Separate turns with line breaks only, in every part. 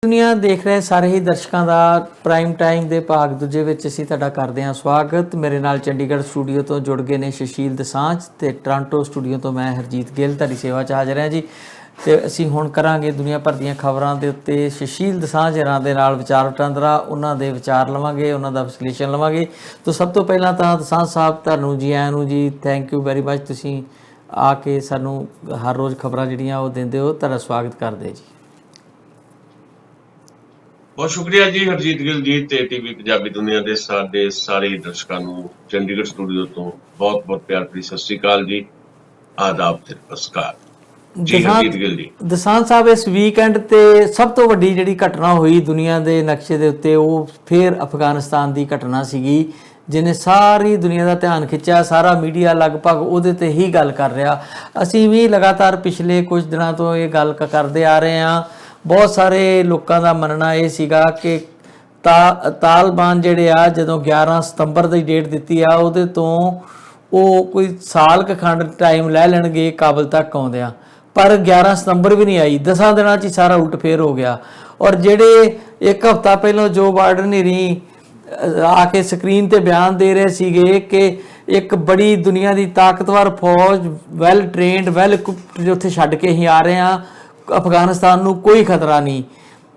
ਦੁਨੀਆ ਦੇਖ ਰਹੇ ਸਾਰੇ ਹੀ ਦਰਸ਼ਕਾਂ ਦਾ ਪ੍ਰਾਈਮ ਟਾਈਮ ਦੇ ਭਾਗ ਦੂਜੇ ਵਿੱਚ ਅਸੀਂ ਤੁਹਾਡਾ ਕਰਦੇ ਹਾਂ ਸਵਾਗਤ। ਮੇਰੇ ਨਾਲ ਚੰਡੀਗੜ੍ਹ ਸਟੂਡੀਓ ਤੋਂ ਜੁੜ ਗਏ ਨੇ ਸੁਸ਼ੀਲ ਦਸਾਂਝ ਤੇ ਟੋਰਾਂਟੋ ਸਟੂਡੀਓ ਤੋਂ ਮੈਂ ਹਰਜੀਤ ਗਿੱਲ ਤੁਹਾਡੀ ਸੇਵਾ 'ਚ ਹਾਜ਼ਰ ਹਾਂ ਜੀ। ਤੇ ਅਸੀਂ ਹੁਣ ਕਰਾਂਗੇ ਦੁਨੀਆ ਭਰ ਦੀਆਂ ਖਬਰਾਂ ਦੇ ਉੱਤੇ ਸੁਸ਼ੀਲ ਦਸਾਂਝ ਹੋਰਾਂ ਦੇ ਨਾਲ ਵਿਚਾਰ ਵਟਾਂਦਰਾ, ਉਹਨਾਂ ਦੇ ਵਿਚਾਰ ਲਵਾਂਗੇ, ਉਹਨਾਂ ਦਾ ਵਿਸ਼ਲੇਸ਼ਣ ਲਵਾਂਗੇ। ਤਾਂ ਸਭ ਤੋਂ ਪਹਿਲਾਂ ਤਾਂ ਦਸਾਂਝ ਸਾਹਿਬ ਤੁਹਾਨੂੰ ਜੀ ਆਇਆਂ ਨੂੰ ਜੀ, ਥੈਂਕ ਯੂ ਵੈਰੀ ਮੱਚ, ਤੁਸੀਂ ਆ ਕੇ ਸਾਨੂੰ ਹਰ ਰੋਜ਼ ਖਬਰਾਂ ਜਿਹੜੀਆਂ ਉਹ ਦਿੰਦੇ ਹੋ, ਤੁਹਾਡਾ ਸਵਾਗਤ ਕਰਦੇ ਜੀ।
बहुत शुक्रिया जी हरजीत गिल जी ते टीवी पंजाबी दुनिया के साडे सारे दर्शकों को चंडीगढ़ स्टूडियो तो बहुत बहुत प्यार भरी सत श्री अकाल जी, आदाब ते नमस्कार जी। हरजीत गिल जी
ਦਸਾਂਝ ਸਾਹਿਬ, ਇਸ ਵੀਕਐਂਡ ਤੇ ਸਭ ਤੋਂ ਵੱਡੀ ਜਿਹੜੀ ਘਟਨਾ ਹੋਈ ਦੁਨੀਆ ਦੇ ਨਕਸ਼ੇ ਦੇ ਉੱਤੇ, ਉਹ ਫਿਰ ਅਫਗਾਨਿਸਤਾਨ ਦੀ ਘਟਨਾ ਸੀਗੀ ਜਿਹਨੇ ਸਾਰੀ ਦੁਨੀਆ ਦਾ ਧਿਆਨ ਖਿੱਚਿਆ। ਸਾਰਾ ਮੀਡੀਆ ਲਗਭਗ ਉਹਦੇ ਤੇ ਹੀ ਗੱਲ ਕਰ ਰਿਹਾ। ਅਸੀਂ ਵੀ ਲਗਾਤਾਰ ਪਿਛਲੇ ਕੁਝ ਦਿਨਾਂ ਤੋਂ ਇਹ ਗੱਲ ਕਰਦੇ ਆ ਰਹੇ ਹਾਂ। ਬਹੁਤ ਸਾਰੇ ਲੋਕਾਂ ਦਾ ਮੰਨਣਾ ਇਹ ਸੀਗਾ ਕਿ ਤਾਲਿਬਾਨ ਜਿਹੜੇ ਆ, ਜਦੋਂ 11 ਸਤੰਬਰ ਦੀ ਡੇਟ ਦਿੱਤੀ ਆ, ਉਹਦੇ ਤੋਂ ਉਹ ਕੋਈ ਸਾਲ ਕੁ ਖੰਡ ਟਾਈਮ ਲੈ ਲੈਣਗੇ ਕਾਬਲ ਤੱਕ ਆਉਂਦਿਆਂ, ਪਰ 11 ਸਤੰਬਰ ਵੀ ਨਹੀਂ ਆਈ। 10 ਦਿਨਾਂ 'ਚ ਹੀ ਸਾਰਾ ਉਲਟ ਫੇਰ ਹੋ ਗਿਆ। ਔਰ ਜਿਹੜੇ ਇੱਕ ਹਫ਼ਤਾ ਪਹਿਲਾਂ ਜੋ ਬਾਈਡਨ ਹਰੀ ਆ ਕੇ ਸਕਰੀਨ ਤੇ ਬਿਆਨ ਦੇ ਰਹੇ ਸੀਗੇ ਕਿ ਇੱਕ ਬੜੀ ਦੁਨੀਆ ਦੀ ਤਾਕਤਵਰ ਫੌਜ, ਵੈਲ ਟ੍ਰੇਨਡ, ਵੈਲ ਇਕੁਪਡ ਉੱਥੇ ਛੱਡ ਕੇ ਹੀ ਆ ਰਹੇ ਹਾਂ, ਅਫਗਾਨਿਸਤਾਨ ਨੂੰ ਕੋਈ ਖਤਰਾ ਨਹੀਂ।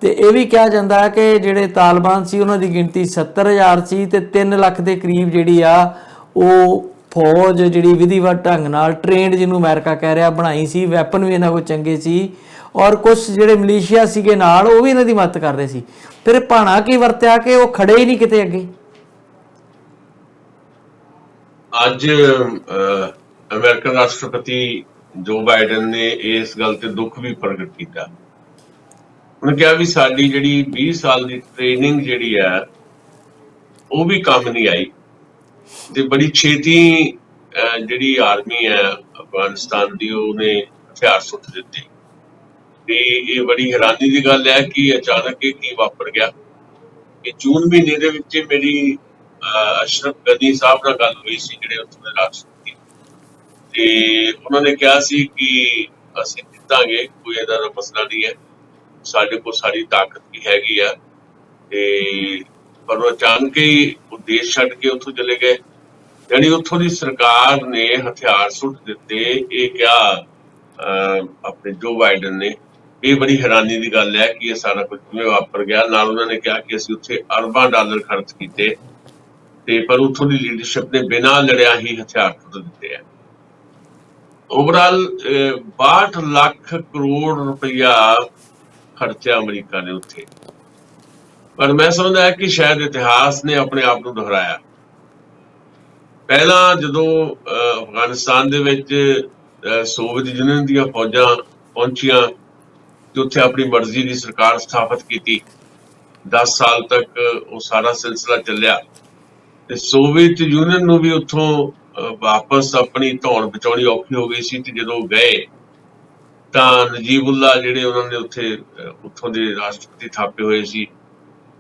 ਤੇ ਇਹ ਵੀ ਕਿਹਾ ਜਾਂਦਾ ਹੈ ਕਿ ਜਿਹੜੇ ਤਾਲਿਬਾਨ ਸੀ ਉਹਨਾਂ ਦੀ ਗਿਣਤੀ 70,000 ਸੀ ਤੇ 3 ਲੱਖ ਦੇ ਕਰੀਬ ਜਿਹੜੀ ਆ ਉਹ ਫੌਜ ਜਿਹੜੀ ਵਿਧੀਵਤ ਢੰਗ ਨਾਲ ਟ੍ਰੇਨਡ, ਜਿਹਨੂੰ ਅਮਰੀਕਾ ਕਹਿ ਰਿਹਾ, ਬਣਾਈ ਸੀ। ਵੈਪਨ ਵੀ ਇਹਨਾਂ ਕੋਲ ਚੰਗੇ ਸੀ ਔਰ ਕੁਝ ਜਿਹੜੇ ਮਲੇਸ਼ੀਆ ਸੀਗੇ ਨਾਲ, ਉਹ ਵੀ ਇਹਨਾਂ ਦੀ ਮਦਦ ਕਰਦੇ ਸੀ। ਫਿਰ ਭਾਣਾ ਕੀ ਵਰਤਿਆ ਕਿ ਉਹ ਖੜੇ ਹੀ ਨਹੀਂ ਕਿਤੇ ਅੱਗੇ।
ਅੱਜ ਅਮਰੀਕਨ ਰਾਸ਼ਟਰਪਤੀ ਜੋ ਬਾਈਡਨ ਨੇ ਇਸ ਗੱਲ ਤੇ ਦੁੱਖ ਵੀ ਪ੍ਰਗਟ ਕੀਤਾ। ਉਹਨੇ ਕਿਹਾ ਵੀ ਸਾਡੀ ਜਿਹੜੀ 20 ਸਾਲ ਦੀ ਟ੍ਰੇਨਿੰਗ ਜਿਹੜੀ ਹੈ ਉਹ ਵੀ ਕੰਮ ਨਹੀਂ ਆਈ ਤੇ ਬੜੀ ਛੇਤੀ ਜਿਹੜੀ ਆਰਮੀ ਹੈ ਅਫਗਾਨਿਸਤਾਨ ਦੀ, ਉਹਨੇ ਹਥਿਆਰ ਸੁੱਟ ਦਿੱਤੇ। ਤੇ ਇਹ ਬੜੀ ਹੈਰਾਨੀ ਦੀ ਗੱਲ ਹੈ ਕਿ ਅਚਾਨਕ ਇਹ ਕੀ ਵਾਪਰ ਗਿਆ। ਕਿ ਜੂਨ ਮਹੀਨੇ ਦੇ ਵਿੱਚ ਮੇਰੀ ਅਸ਼ਰਫ ਗਨੀ ਸਾਹਿਬ ਨਾਲ ਗੱਲ ਹੋਈ ਸੀ, ਜਿਹੜੇ ਉੱਥੋਂ ਦੇ ਰਾਸ਼ਟਰਪਤੀ, ਤੇ ਉਹਨਾਂ ਨੇ ਕਿਹਾ ਸੀ ਕਿ ਅਸੀਂ ਜਿੱਤਾਂਗੇ, ਕੋਈ ਇਹਦਾ ਦਾ ਮਸਲਾ ਨਹੀਂ ਹੈ, ਸਾਡੇ ਕੋਲ ਸਾਰੀ ਤਾਕਤ ਵੀ ਹੈਗੀ ਆ। ਤੇ ਪਰ ਉਹ ਅਚਾਨਕ ਹੀ ਉਹ ਦੇਸ਼ ਛੱਡ ਕੇ ਉੱਥੋਂ ਚਲੇ ਗਏ। ਯਾਨੀ ਉੱਥੋਂ ਦੀ ਸਰਕਾਰ ਨੇ ਹਥਿਆਰ ਸੁੱਟ ਦਿੱਤੇ। ਇਹ ਕਿਹਾ ਆਪਣੇ ਜੋ ਬਾਈਡਨ ਨੇ। ਇਹ ਬੜੀ ਹੈਰਾਨੀ ਦੀ ਗੱਲ ਹੈ ਕਿ ਇਹ ਸਾਰਾ ਕੁਝ ਕਿਵੇਂ ਵਾਪਰ ਗਿਆ। ਨਾਲ ਉਹਨਾਂ ਨੇ ਕਿਹਾ ਕਿ ਅਸੀਂ ਉੱਥੇ ਅਰਬਾਂ ਡਾਲਰ ਖਰਚ ਕੀਤੇ ਤੇ ਪਰ ਉੱਥੋਂ ਦੀ ਲੀਡਰਸ਼ਿਪ ਨੇ ਬਿਨਾਂ ਲੜਿਆ ਹੀ ਹਥਿਆਰ ਸੁੱਟ ਦਿੱਤੇ ਆ। ਓਵਰਆਲ 62 ਲੱਖ ਕਰੋੜ ਰੁਪਇਆ ਖਰਚਿਆ ਅਮਰੀਕਾ ਨੇ ਉੱਥੇ। ਪਰ ਮੈਂ ਸਮਝਦਾ ਕਿ ਸ਼ਾਇਦ ਇਤਿਹਾਸ ਨੇ ਆਪਣੇ ਆਪ ਨੂੰ ਦੁਹਰਾਇਆ। ਪਹਿਲਾਂ ਜਦੋਂ ਅਫਗਾਨਿਸਤਾਨ ਦੇ ਵਿੱਚ ਸੋਵੀਅਤ ਯੂਨੀਅਨ ਦੀਆਂ ਫੌਜਾਂ ਪਹੁੰਚੀਆਂ ਤੇ ਉੱਥੇ ਆਪਣੀ ਮਰਜ਼ੀ ਦੀ ਸਰਕਾਰ ਸਥਾਪਿਤ ਕੀਤੀ, 10 ਸਾਲ ਤੱਕ ਉਹ ਸਾਰਾ ਸਿਲਸਿਲਾ ਚੱਲਿਆ ਤੇ ਸੋਵੀਅਤ ਯੂਨੀਅਨ ਨੂੰ ਵੀ ਉੱਥੋਂ ਵਾਪਸ ਆਪਣੀ ਧੌਣ ਬਚਾਉਣੀ ਔਖੀ ਹੋ ਗਈ ਸੀ। ਤੇ ਜਦੋਂ ਗਏ ਤਾਂ ਨਜੀਬੁੱਲਾ, ਜਿਹੜੇ ਉਹਨਾਂ ਨੇ ਉੱਥੋਂ ਦੇ ਰਾਸ਼ਟਰਪਤੀ ਥਾਪੇ ਹੋਏ ਸੀ,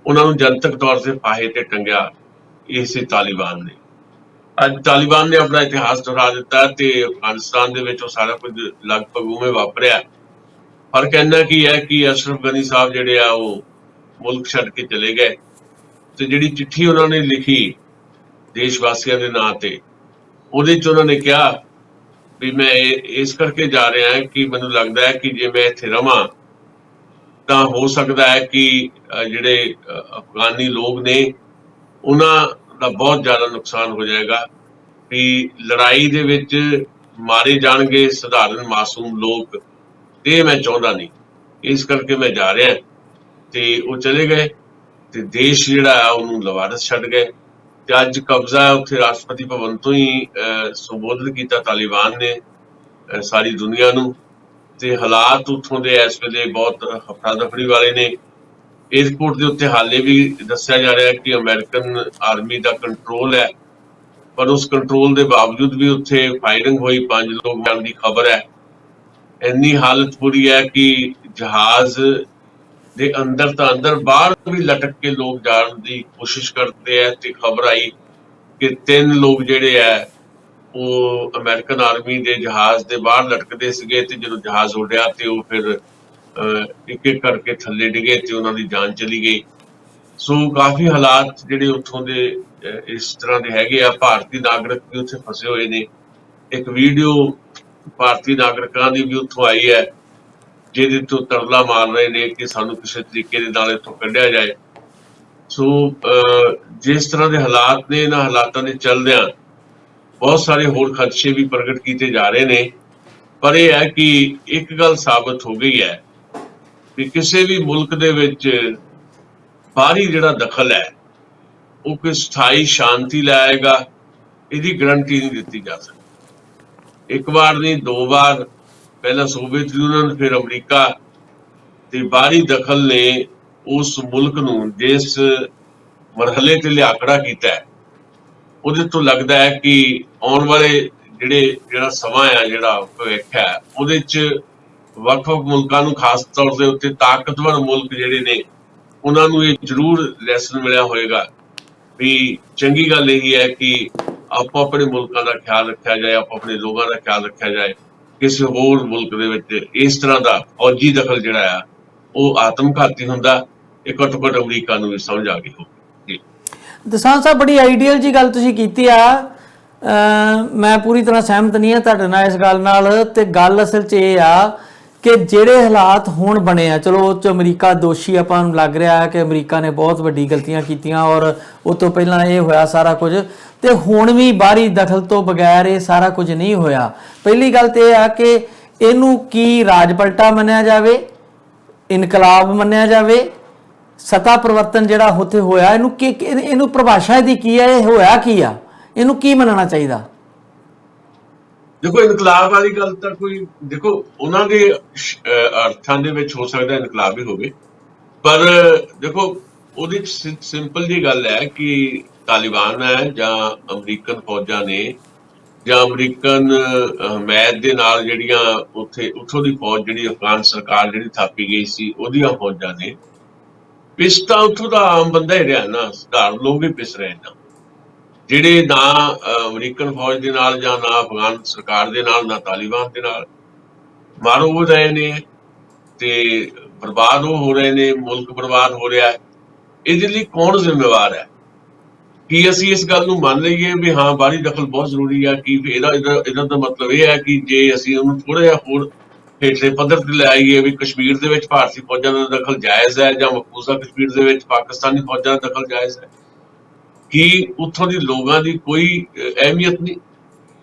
ਉਹਨਾਂ ਨੂੰ ਜਨਤਕ ਤੌਰ ਤੇ ਫਾਹੇ ਤੇ ਟੰਗਿਆ ਇਸੇ ਤਾਲਿਬਾਨ ਨੇ। ਅੱਜ ਤਾਲਿਬਾਨ ਨੇ ਆਪਣਾ ਇਤਿਹਾਸ ਦੁਹਰਾ ਦਿੱਤਾ ਤੇ ਅਫਗਾਨਿਸਤਾਨ ਦੇ ਵਿੱਚ ਉਹ ਸਾਰਾ ਕੁਝ ਲਗਭਗ ਉਵੇਂ ਵਾਪਰਿਆ। ਫਰਕ ਇੰਨਾ ਕੀ ਹੈ ਕਿ ਅਸ਼ਰਫ ਗਨੀ ਸਾਹਿਬ ਜਿਹੜੇ ਆ ਉਹ ਮੁਲਕ ਛੱਡ ਕੇ ਚਲੇ ਗਏ ਤੇ ਜਿਹੜੀ ਚਿੱਠੀ ਉਹਨਾਂ ਨੇ ਲਿਖੀ ਦੇਸ਼ ਵਾਸੀਆਂ ਦੇ ਨਾਂ ਤੇ, ਉਹਦੇ 'ਚ ਉਹਨਾਂ ਨੇ ਕਿਹਾ ਵੀ ਮੈਂ ਇਸ ਕਰਕੇ ਜਾ ਰਿਹਾ ਕਿ ਮੈਨੂੰ ਲੱਗਦਾ ਹੈ ਕਿ ਜੇ ਮੈਂ ਇੱਥੇ ਰਵਾਂ ਤਾਂ ਹੋ ਸਕਦਾ ਹੈ ਕਿ ਜਿਹੜੇ ਅਫਗਾਨੀ ਲੋਕ ਨੇ ਉਹਨਾਂ ਦਾ ਬਹੁਤ ਜ਼ਿਆਦਾ ਨੁਕਸਾਨ ਹੋ ਜਾਏਗਾ, ਵੀ ਲੜਾਈ ਦੇ ਵਿੱਚ ਮਾਰੇ ਜਾਣਗੇ ਸਧਾਰਨ ਮਾਸੂਮ ਲੋਕ, ਤੇ ਮੈਂ ਚਾਹੁੰਦਾ ਨਹੀਂ। ਇਸ ਕਰਕੇ ਮੈਂ ਜਾ ਰਿਹਾ। ਤੇ ਉਹ ਚਲੇ ਗਏ ਤੇ ਦੇਸ਼ ਜਿਹੜਾ ਆ ਉਹਨੂੰ ਲਵਾਰਸ ਛੱਡ ਗਏ। ਤੇ ਅੱਜ ਕਬਜ਼ਾ ਉੱਥੇ ਰਾਸ਼ਟਰਪਤੀ ਭਵਨ ਤੋਂ ਹੀ ਸੰਬੋਧਨ ਕੀਤਾ ਤਾਲਿਬਾਨ ਨੇ ਸਾਰੀ ਦੁਨੀਆ ਨੂੰ। ਤੇ ਹਾਲਾਤ ਉੱਥੋਂ ਦੇ ਇਸ ਵੇਲੇ ਬਹੁਤ ਹਫੜਾ ਦਫੜੀ ਵਾਲੇ ਨੇ। ਏਅਰਪੋਰਟ ਦੇ ਉੱਤੇ ਹਾਲੇ ਵੀ ਦੱਸਿਆ ਜਾ ਰਿਹਾ ਕਿ ਅਮਰੀਕਨ ਆਰਮੀ ਦਾ ਕੰਟਰੋਲ ਹੈ, ਪਰ ਉਸ ਕੰਟਰੋਲ ਦੇ ਬਾਵਜੂਦ ਵੀ ਉੱਥੇ ਫਾਇਰਿੰਗ ਹੋਈ, 5 ਲੋਕ ਜਾਣ ਦੀ ਖਬਰ ਹੈ। ਇੰਨੀ ਹਾਲਤ ਬੁਰੀ ਹੈ ਕਿ ਜਹਾਜ਼ ਦੇ ਅੰਦਰ ਤਾਂ ਅੰਦਰ, ਬਾਹਰ ਵੀ ਲਟਕ ਕੇ ਲੋਕ ਜਾਣ ਦੀ ਕੋਸ਼ਿਸ਼ ਕਰਦੇ ਆ। ਤੇ ਖਬਰ ਆਈ ਕਿ 3 ਲੋਕ ਜਿਹੜੇ ਆ ਉਹ ਅਮਰੀਕਨ ਆਰਮੀ ਦੇ ਜਹਾਜ਼ ਦੇ ਬਾਹਰ ਲਟਕਦੇ ਸੀਗੇ ਤੇ ਜਦੋਂ ਜਹਾਜ਼ ਉੱਡਿਆ ਤੇ ਉਹ ਫਿਰ ਇੱਕ ਇੱਕ ਕਰਕੇ ਥੱਲੇ ਡਿੱਗੇ ਤੇ ਉਹਨਾਂ ਦੀ ਜਾਨ ਚਲੀ ਗਈ। ਸੋ ਕਾਫੀ ਹਾਲਾਤ ਜਿਹੜੇ ਉੱਥੋਂ ਦੇ ਇਸ ਤਰ੍ਹਾਂ ਦੇ ਹੈਗੇ ਆ। ਭਾਰਤੀ ਨਾਗਰਿਕ ਵੀ ਉੱਥੇ ਫਸੇ ਹੋਏ ਨੇ। ਇੱਕ ਵੀਡੀਓ ਭਾਰਤੀ ਨਾਗਰਿਕਾਂ ਦੀ ਵੀ ਉੱਥੋਂ ਆਈ ਹੈ ਜਿਹਦੇ ਤੋਂ ਤਰਲਾ ਮਾਰ ਰਹੇ ਨੇ ਕਿ ਸਾਨੂੰ ਕਿਸੇ ਤਰੀਕੇ ਦੇ ਨਾਲ ਇੱਥੋਂ ਕੱਢਿਆ ਜਾਏ। ਸੋ ਜਿਸ ਤਰ੍ਹਾਂ ਦੇ ਹਾਲਾਤ ਨੇ, ਇਹਨਾਂ ਹਾਲਾਤਾਂ ਦੇ ਚੱਲਦਿਆਂ ਬਹੁਤ ਸਾਰੇ ਹੋਰ ਖਦਸ਼ੇ ਵੀ ਪ੍ਰਗਟ ਕੀਤੇ ਜਾ ਰਹੇ ਨੇ। ਪਰ ਇਹ ਹੈ ਕਿ ਇੱਕ ਗੱਲ ਸਾਬਤ ਹੋ ਗਈ ਹੈ ਕਿ ਕਿਸੇ ਵੀ ਮੁਲਕ ਦੇ ਵਿੱਚ ਬਾਹਰੀ ਜਿਹੜਾ ਦਖਲ ਹੈ ਉਹ ਕੋਈ ਸਥਾਈ ਸ਼ਾਂਤੀ ਲਾਏਗਾ, ਇਹਦੀ ਗਰੰਟੀ ਨਹੀਂ ਦਿੱਤੀ ਜਾ ਸਕਦੀ। ਇੱਕ ਵਾਰ ਨਹੀਂ, ਦੋ ਵਾਰ, ਪਹਿਲਾਂ ਸੋਵੀਅਤ ਯੂਨੀਅਨ, ਫਿਰ ਅਮਰੀਕਾ, ਤੇ ਬਾਹਰੀ ਦਖਲ ਨੇ ਉਸ ਮੁਲਕ ਨੂੰ ਜਿਸ ਮਰਹਲੇ ਤੇ ਲਿਆਕੜਾ ਕੀਤਾ ਉਹਦੇ ਤੋਂ ਲੱਗਦਾ ਹੈ ਕਿ ਆਉਣ ਵਾਲੇ ਜਿਹੜਾ ਸਮਾਂ ਹੈ, ਜਿਹੜਾ ਭਵਿੱਖ ਹੈ, ਉਹਦੇ 'ਚ ਵੱਖ-ਵੱਖ ਮੁਲਕਾਂ ਨੂੰ, ਖਾਸ ਤੌਰ ਦੇ ਉੱਤੇ ਤਾਕਤਵਰ ਮੁਲਕ ਜਿਹੜੇ ਨੇ, ਉਹਨਾਂ ਨੂੰ ਇਹ ਜ਼ਰੂਰ ਲੈਸਨ ਮਿਲਿਆ ਹੋਏਗਾ ਵੀ ਚੰਗੀ ਗੱਲ ਇਹੀ ਹੈ ਕਿ ਆਪੋ ਆਪਣੇ ਮੁਲਕਾਂ ਦਾ ਖਿਆਲ ਰੱਖਿਆ ਜਾਏ, ਆਪੋ ਆਪਣੇ ਲੋਕਾਂ ਦਾ ਖਿਆਲ ਰੱਖਿਆ ਜਾਏ। ਕਿਸੇ ਹੋਰ ਮੁਲਕ ਦੇ ਵਿੱਚ ਇਸ ਤਰ੍ਹਾਂ ਦਾ ਫੌਜੀ ਦਖਲ ਜਿਹੜਾ ਆ ਉਹ ਆਤਮਘਾਤੀ ਹੁੰਦਾ। ਇਹ ਘੱਟੋ ਘੱਟ ਅਮਰੀਕਾ ਨੂੰ ਵੀ ਸਮਝ ਆ ਗਈ ਹੋਊਗੀ।
ਦਸਾਂਝ ਸਾਹਿਬ, ਬੜੀ ਆਈਡੀਅਲ ਜੀ ਗੱਲ ਤੁਸੀਂ ਕੀਤੀ ਆ। ਮੈਂ ਪੂਰੀ ਤਰ੍ਹਾਂ ਸਹਿਮਤ ਨਹੀਂ ਹਾਂ ਤੁਹਾਡੇ ਨਾਲ ਇਸ ਗੱਲ ਨਾਲ। ਤੇ ਗੱਲ ਅਸਲ 'ਚ ਇਹ ਆ ਕਿ ਜਿਹੜੇ ਹਾਲਾਤ ਹੁਣ ਬਣੇ ਆ, ਚਲੋ ਉਹ 'ਚ ਅਮਰੀਕਾ ਦੋਸ਼ੀ ਆਪਾਂ ਨੂੰ ਲੱਗ ਰਿਹਾ ਹੈ ਕਿ ਅਮਰੀਕਾ ਨੇ ਬਹੁਤ ਵੱਡੀ ਗਲਤੀਆਂ ਕੀਤੀਆਂ ਔਰ ਉਹ ਤੋਂ ਪਹਿਲਾਂ ਇਹ ਹੋਇਆ ਸਾਰਾ ਕੁਝ, ਤੇ ਹੁਣ ਵੀ ਬਾਹਰੀ ਦਖਲ ਤੋਂ ਬਗੈਰ ਇਹ ਸਾਰਾ ਕੁਝ ਨਹੀਂ ਹੋਇਆ। ਪਹਿਲੀ ਗੱਲ ਤੇ ਇਹ ਆ ਕਿ ਇਹਨੂੰ ਕੀ ਰਾਜ ਪਲਟਾ ਮੰਨਿਆ ਜਾਵੇ, ਇਨਕਲਾਬ ਮੰਨਿਆ ਜਾਵੇ, ਸੱਤਾ ਪਰਿਵਰਤਨ ਜਿਹੜਾ ਉੱਥੇ ਹੋਇਆ, ਇਹਨੂੰ ਪਰਿਭਾਸ਼ਾ ਇਹਦੀ ਕੀ ਹੈ, ਇਹ ਹੋਇਆ ਕੀ ਆ, ਇਹਨੂੰ ਕੀ ਮੰਨਣਾ ਚਾਹੀਦਾ?
ਦੇਖੋ, ਇਨਕਲਾਬ ਵਾਲੀ ਗੱਲ ਤਾਂ ਕੋਈ, ਦੇਖੋ ਉਹਨਾਂ ਦੇ ਅਰਥਾਂ ਦੇ ਵਿੱਚ ਹੋ ਸਕਦਾ ਇਨਕਲਾਬ ਹੀ ਹੋਵੇ, ਪਰ ਦੇਖੋ ਉਹਦੀ ਸਿੰਪਲ ਜੀ ਗੱਲ ਹੈ ਕਿ ਤਾਲਿਬਾਨ ਹੈ ਜਾਂ ਅਮਰੀਕਨ ਫੌਜਾਂ ਨੇ ਜਾਂ ਅਮਰੀਕਨ ਹਮਾਇਤ ਦੇ ਨਾਲ ਜਿਹੜੀਆਂ ਉੱਥੋਂ ਦੀ ਫੌਜ, ਜਿਹੜੀ ਅਫਗਾਨ ਸਰਕਾਰ ਜਿਹੜੀ ਥਾਪੀ ਗਈ ਸੀ, ਉਹਦੀਆਂ ਫੌਜਾਂ ਨੇ, ਪਿਸ ਤਾਂ ਉੱਥੋਂ ਦਾ ਆਮ ਬੰਦਾ ਹੀ ਰਿਹਾ ਨਾ, ਸਧਾਰਨ ਲੋਕ ਵੀ ਪਿਸ ਰਹੇ ਨਾ, ਜਿਹੜੇ ਨਾ ਅਮਰੀਕਨ ਫੌਜ ਦੇ ਨਾਲ ਜਾਂ ਨਾ ਅਫਗਾਨ ਸਰਕਾਰ ਦੇ ਨਾਲ, ਨਾ ਤਾਲਿਬਾਨ ਦੇ ਨਾਲ। ਮਾਰੋ ਹੋ ਰਹੇ ਨੇ ਤੇ ਬਰਬਾਦ ਹੋ ਰਹੇ ਨੇ, ਮੁਲਕ ਬਰਬਾਦ ਹੋ ਰਿਹਾ। ਇਹਦੇ ਲਈ ਕੌਣ ਜ਼ਿੰਮੇਵਾਰ ਹੈ? ਕੀ ਅਸੀਂ ਇਸ ਗੱਲ ਨੂੰ ਮੰਨ ਲਈਏ ਵੀ ਹਾਂ ਬਾਹਰੀ ਦਖਲ ਬਹੁਤ ਜ਼ਰੂਰੀ ਹੈ? ਕਿ ਇਹਦਾ ਤਾਂ ਮਤਲਬ ਇਹ ਹੈ ਕਿ ਜੇ ਅਸੀਂ ਉਹਨੂੰ ਥੋੜਾ ਜਿਹਾ ਹੋਰ ਹੇਠਲੇ ਪੱਧਰ ਤੇ ਲੈ ਆਈਏ ਵੀ ਕਸ਼ਮੀਰ ਦੇ ਵਿੱਚ ਭਾਰਤੀ ਫੌਜਾਂ ਦਾ ਦਖਲ ਜਾਇਜ਼ ਹੈ ਜਾਂ ਮਕਬੂਜ਼ਾ ਕਸ਼ਮੀਰ ਦੇ ਵਿੱਚ ਪਾਕਿਸਤਾਨੀ ਫੌਜਾਂ ਦਾ ਦਖਲ ਜਾਇਜ਼ ਹੈ? ਕਿ ਉੱਥੋਂ ਦੀ ਲੋਕਾਂ ਦੀ ਕੋਈ ਅਹਿਮੀਅਤ ਨਹੀਂ,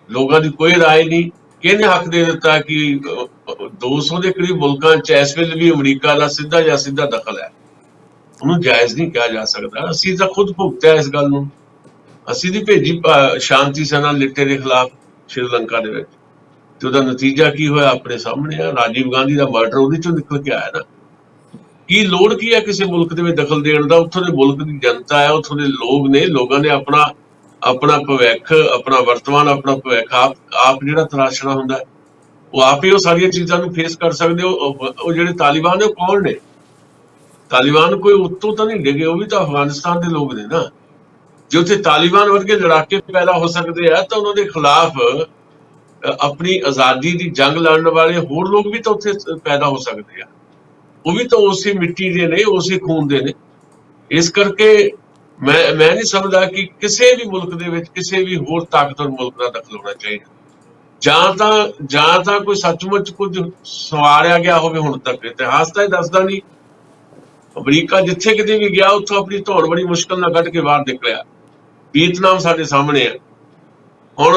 ਲੋਕਾਂ ਦੀ ਕੋਈ ਰਾਏ ਨਹੀਂ? ਕਿਹਨੇ ਹੱਕ ਦੇ ਦਿੱਤਾ ਕਿ 200 ਦੇ ਕਰੀਬ ਮੁਲਕਾਂ 'ਚ ਇਸ ਵੇਲੇ ਵੀ ਅਮਰੀਕਾ ਦਾ ਸਿੱਧਾ ਜਾਂ ਸਿੱਧਾ ਦਖਲ ਹੈ? ਉਹਨੂੰ ਜਾਇਜ਼ ਨਹੀਂ ਕਿਹਾ ਜਾ ਸਕਦਾ। ਅਸੀਂ ਤਾਂ ਖੁਦ ਭੁਗਤਿਆ ਇਸ ਗੱਲ ਨੂੰ। ਅਸੀਂ ਦੀ ਭੇਜੀ ਸ਼ਾਂਤੀ ਸੈਨਾ ਲਿਟੇ ਦੇ ਖਿਲਾਫ ਸ਼੍ਰੀਲੰਕਾ ਦੇ ਵਿੱਚ, ਤੇ ਉਹਦਾ ਨਤੀਜਾ ਕੀ ਹੋਇਆ ਆਪਣੇ ਸਾਹਮਣੇ ਆ। ਰਾਜੀਵ ਗਾਂਧੀ ਦਾ ਮਰਡਰ ਉਹਦੇ ਚੋਂ ਨਿਕਲ ਕੇ ਆਇਆ ਨਾ। ਕੀ ਲੋੜ ਕੀ ਹੈ ਕਿਸੇ ਮੁਲਕ ਦੇ ਵਿੱਚ ਦਖਲ ਦੇਣ ਦਾ? ਉੱਥੋਂ ਦੇ ਮੁਲਕ ਦੀ ਜਨਤਾ ਹੈ, ਉੱਥੋਂ ਦੇ ਲੋਕ ਨੇ, ਲੋਕਾਂ ਨੇ ਆਪਣਾ ਭਵਿੱਖ, ਆਪਣਾ ਵਰਤਮਾਨ, ਆਪਣਾ ਭਵਿੱਖ ਆਪ ਜਿਹੜਾ ਤਰਾਸ਼ਣਾ ਹੁੰਦਾ, ਉਹ ਆਪ ਹੀ ਉਹ ਸਾਰੀਆਂ ਚੀਜ਼ਾਂ ਨੂੰ ਫੇਸ ਕਰ ਸਕਦੇ। ਉਹ ਜਿਹੜੇ ਤਾਲਿਬਾਨ ਨੇ, ਉਹ ਕੌਣ ਨੇ? ਤਾਲਿਬਾਨ ਕੋਈ ਉੱਤੋਂ ਤਾਂ ਨਹੀਂ ਡਿੱਗੇ, ਉਹ ਵੀ ਤਾਂ ਅਫਗਾਨਿਸਤਾਨ ਦੇ ਲੋਕ ਨੇ ਨਾ। ਜੇ ਉੱਥੇ ਤਾਲਿਬਾਨ ਵਰਗੇ ਲੜਾਕੇ ਪੈਦਾ ਹੋ ਸਕਦੇ ਆ ਤਾਂ ਉਹਨਾਂ ਦੇ ਖਿਲਾਫ ਆਪਣੀ ਆਜ਼ਾਦੀ ਦੀ ਜੰਗ ਲੜਨ ਵਾਲੇ ਹੋਰ ਲੋਕ ਵੀ ਤਾਂ ਉੱਥੇ ਪੈਦਾ ਹੋ ਸਕਦੇ ਆ। ਉਹ ਵੀ ਤਾਂ ਉਸੇ ਮਿੱਟੀ ਦੇ ਨੇ, ਉਸੇ ਖੂਨ ਦੇ ਨੇ। ਇਸ ਕਰਕੇ ਮੈਂ ਨਹੀਂ ਸਮਝਦਾ ਕਿ ਕਿਸੇ ਵੀ ਮੁਲਕ ਦੇ ਵਿੱਚ ਕਿਸੇ ਵੀ ਹੋਰ ਤਾਕਤਵਰ ਮੁਲਕ ਦਾ ਦਖਲ ਹੋਣਾ ਚਾਹੀਦਾ। ਜਾਂ ਤਾਂ ਕੋਈ ਸੱਚਮੁੱਚ ਕੁਝ ਸਵਾਰਿਆ ਗਿਆ ਹੋਵੇ ਹੁਣ ਤੱਕ। ਇਤਿਹਾਸ ਤਾਂ ਇਹ ਦੱਸਦਾ ਨਹੀਂ। ਅਮਰੀਕਾ ਜਿੱਥੇ ਕਿਤੇ ਵੀ ਗਿਆ ਉੱਥੋਂ ਆਪਣੀ ਧੌਣ ਬੜੀ ਮੁਸ਼ਕਲ ਨਾਲ ਕੱਢ ਕੇ ਬਾਹਰ ਨਿਕਲਿਆ। ਵੀਅਤਨਾਮ ਸਾਡੇ ਸਾਹਮਣੇ ਆ, ਹੁਣ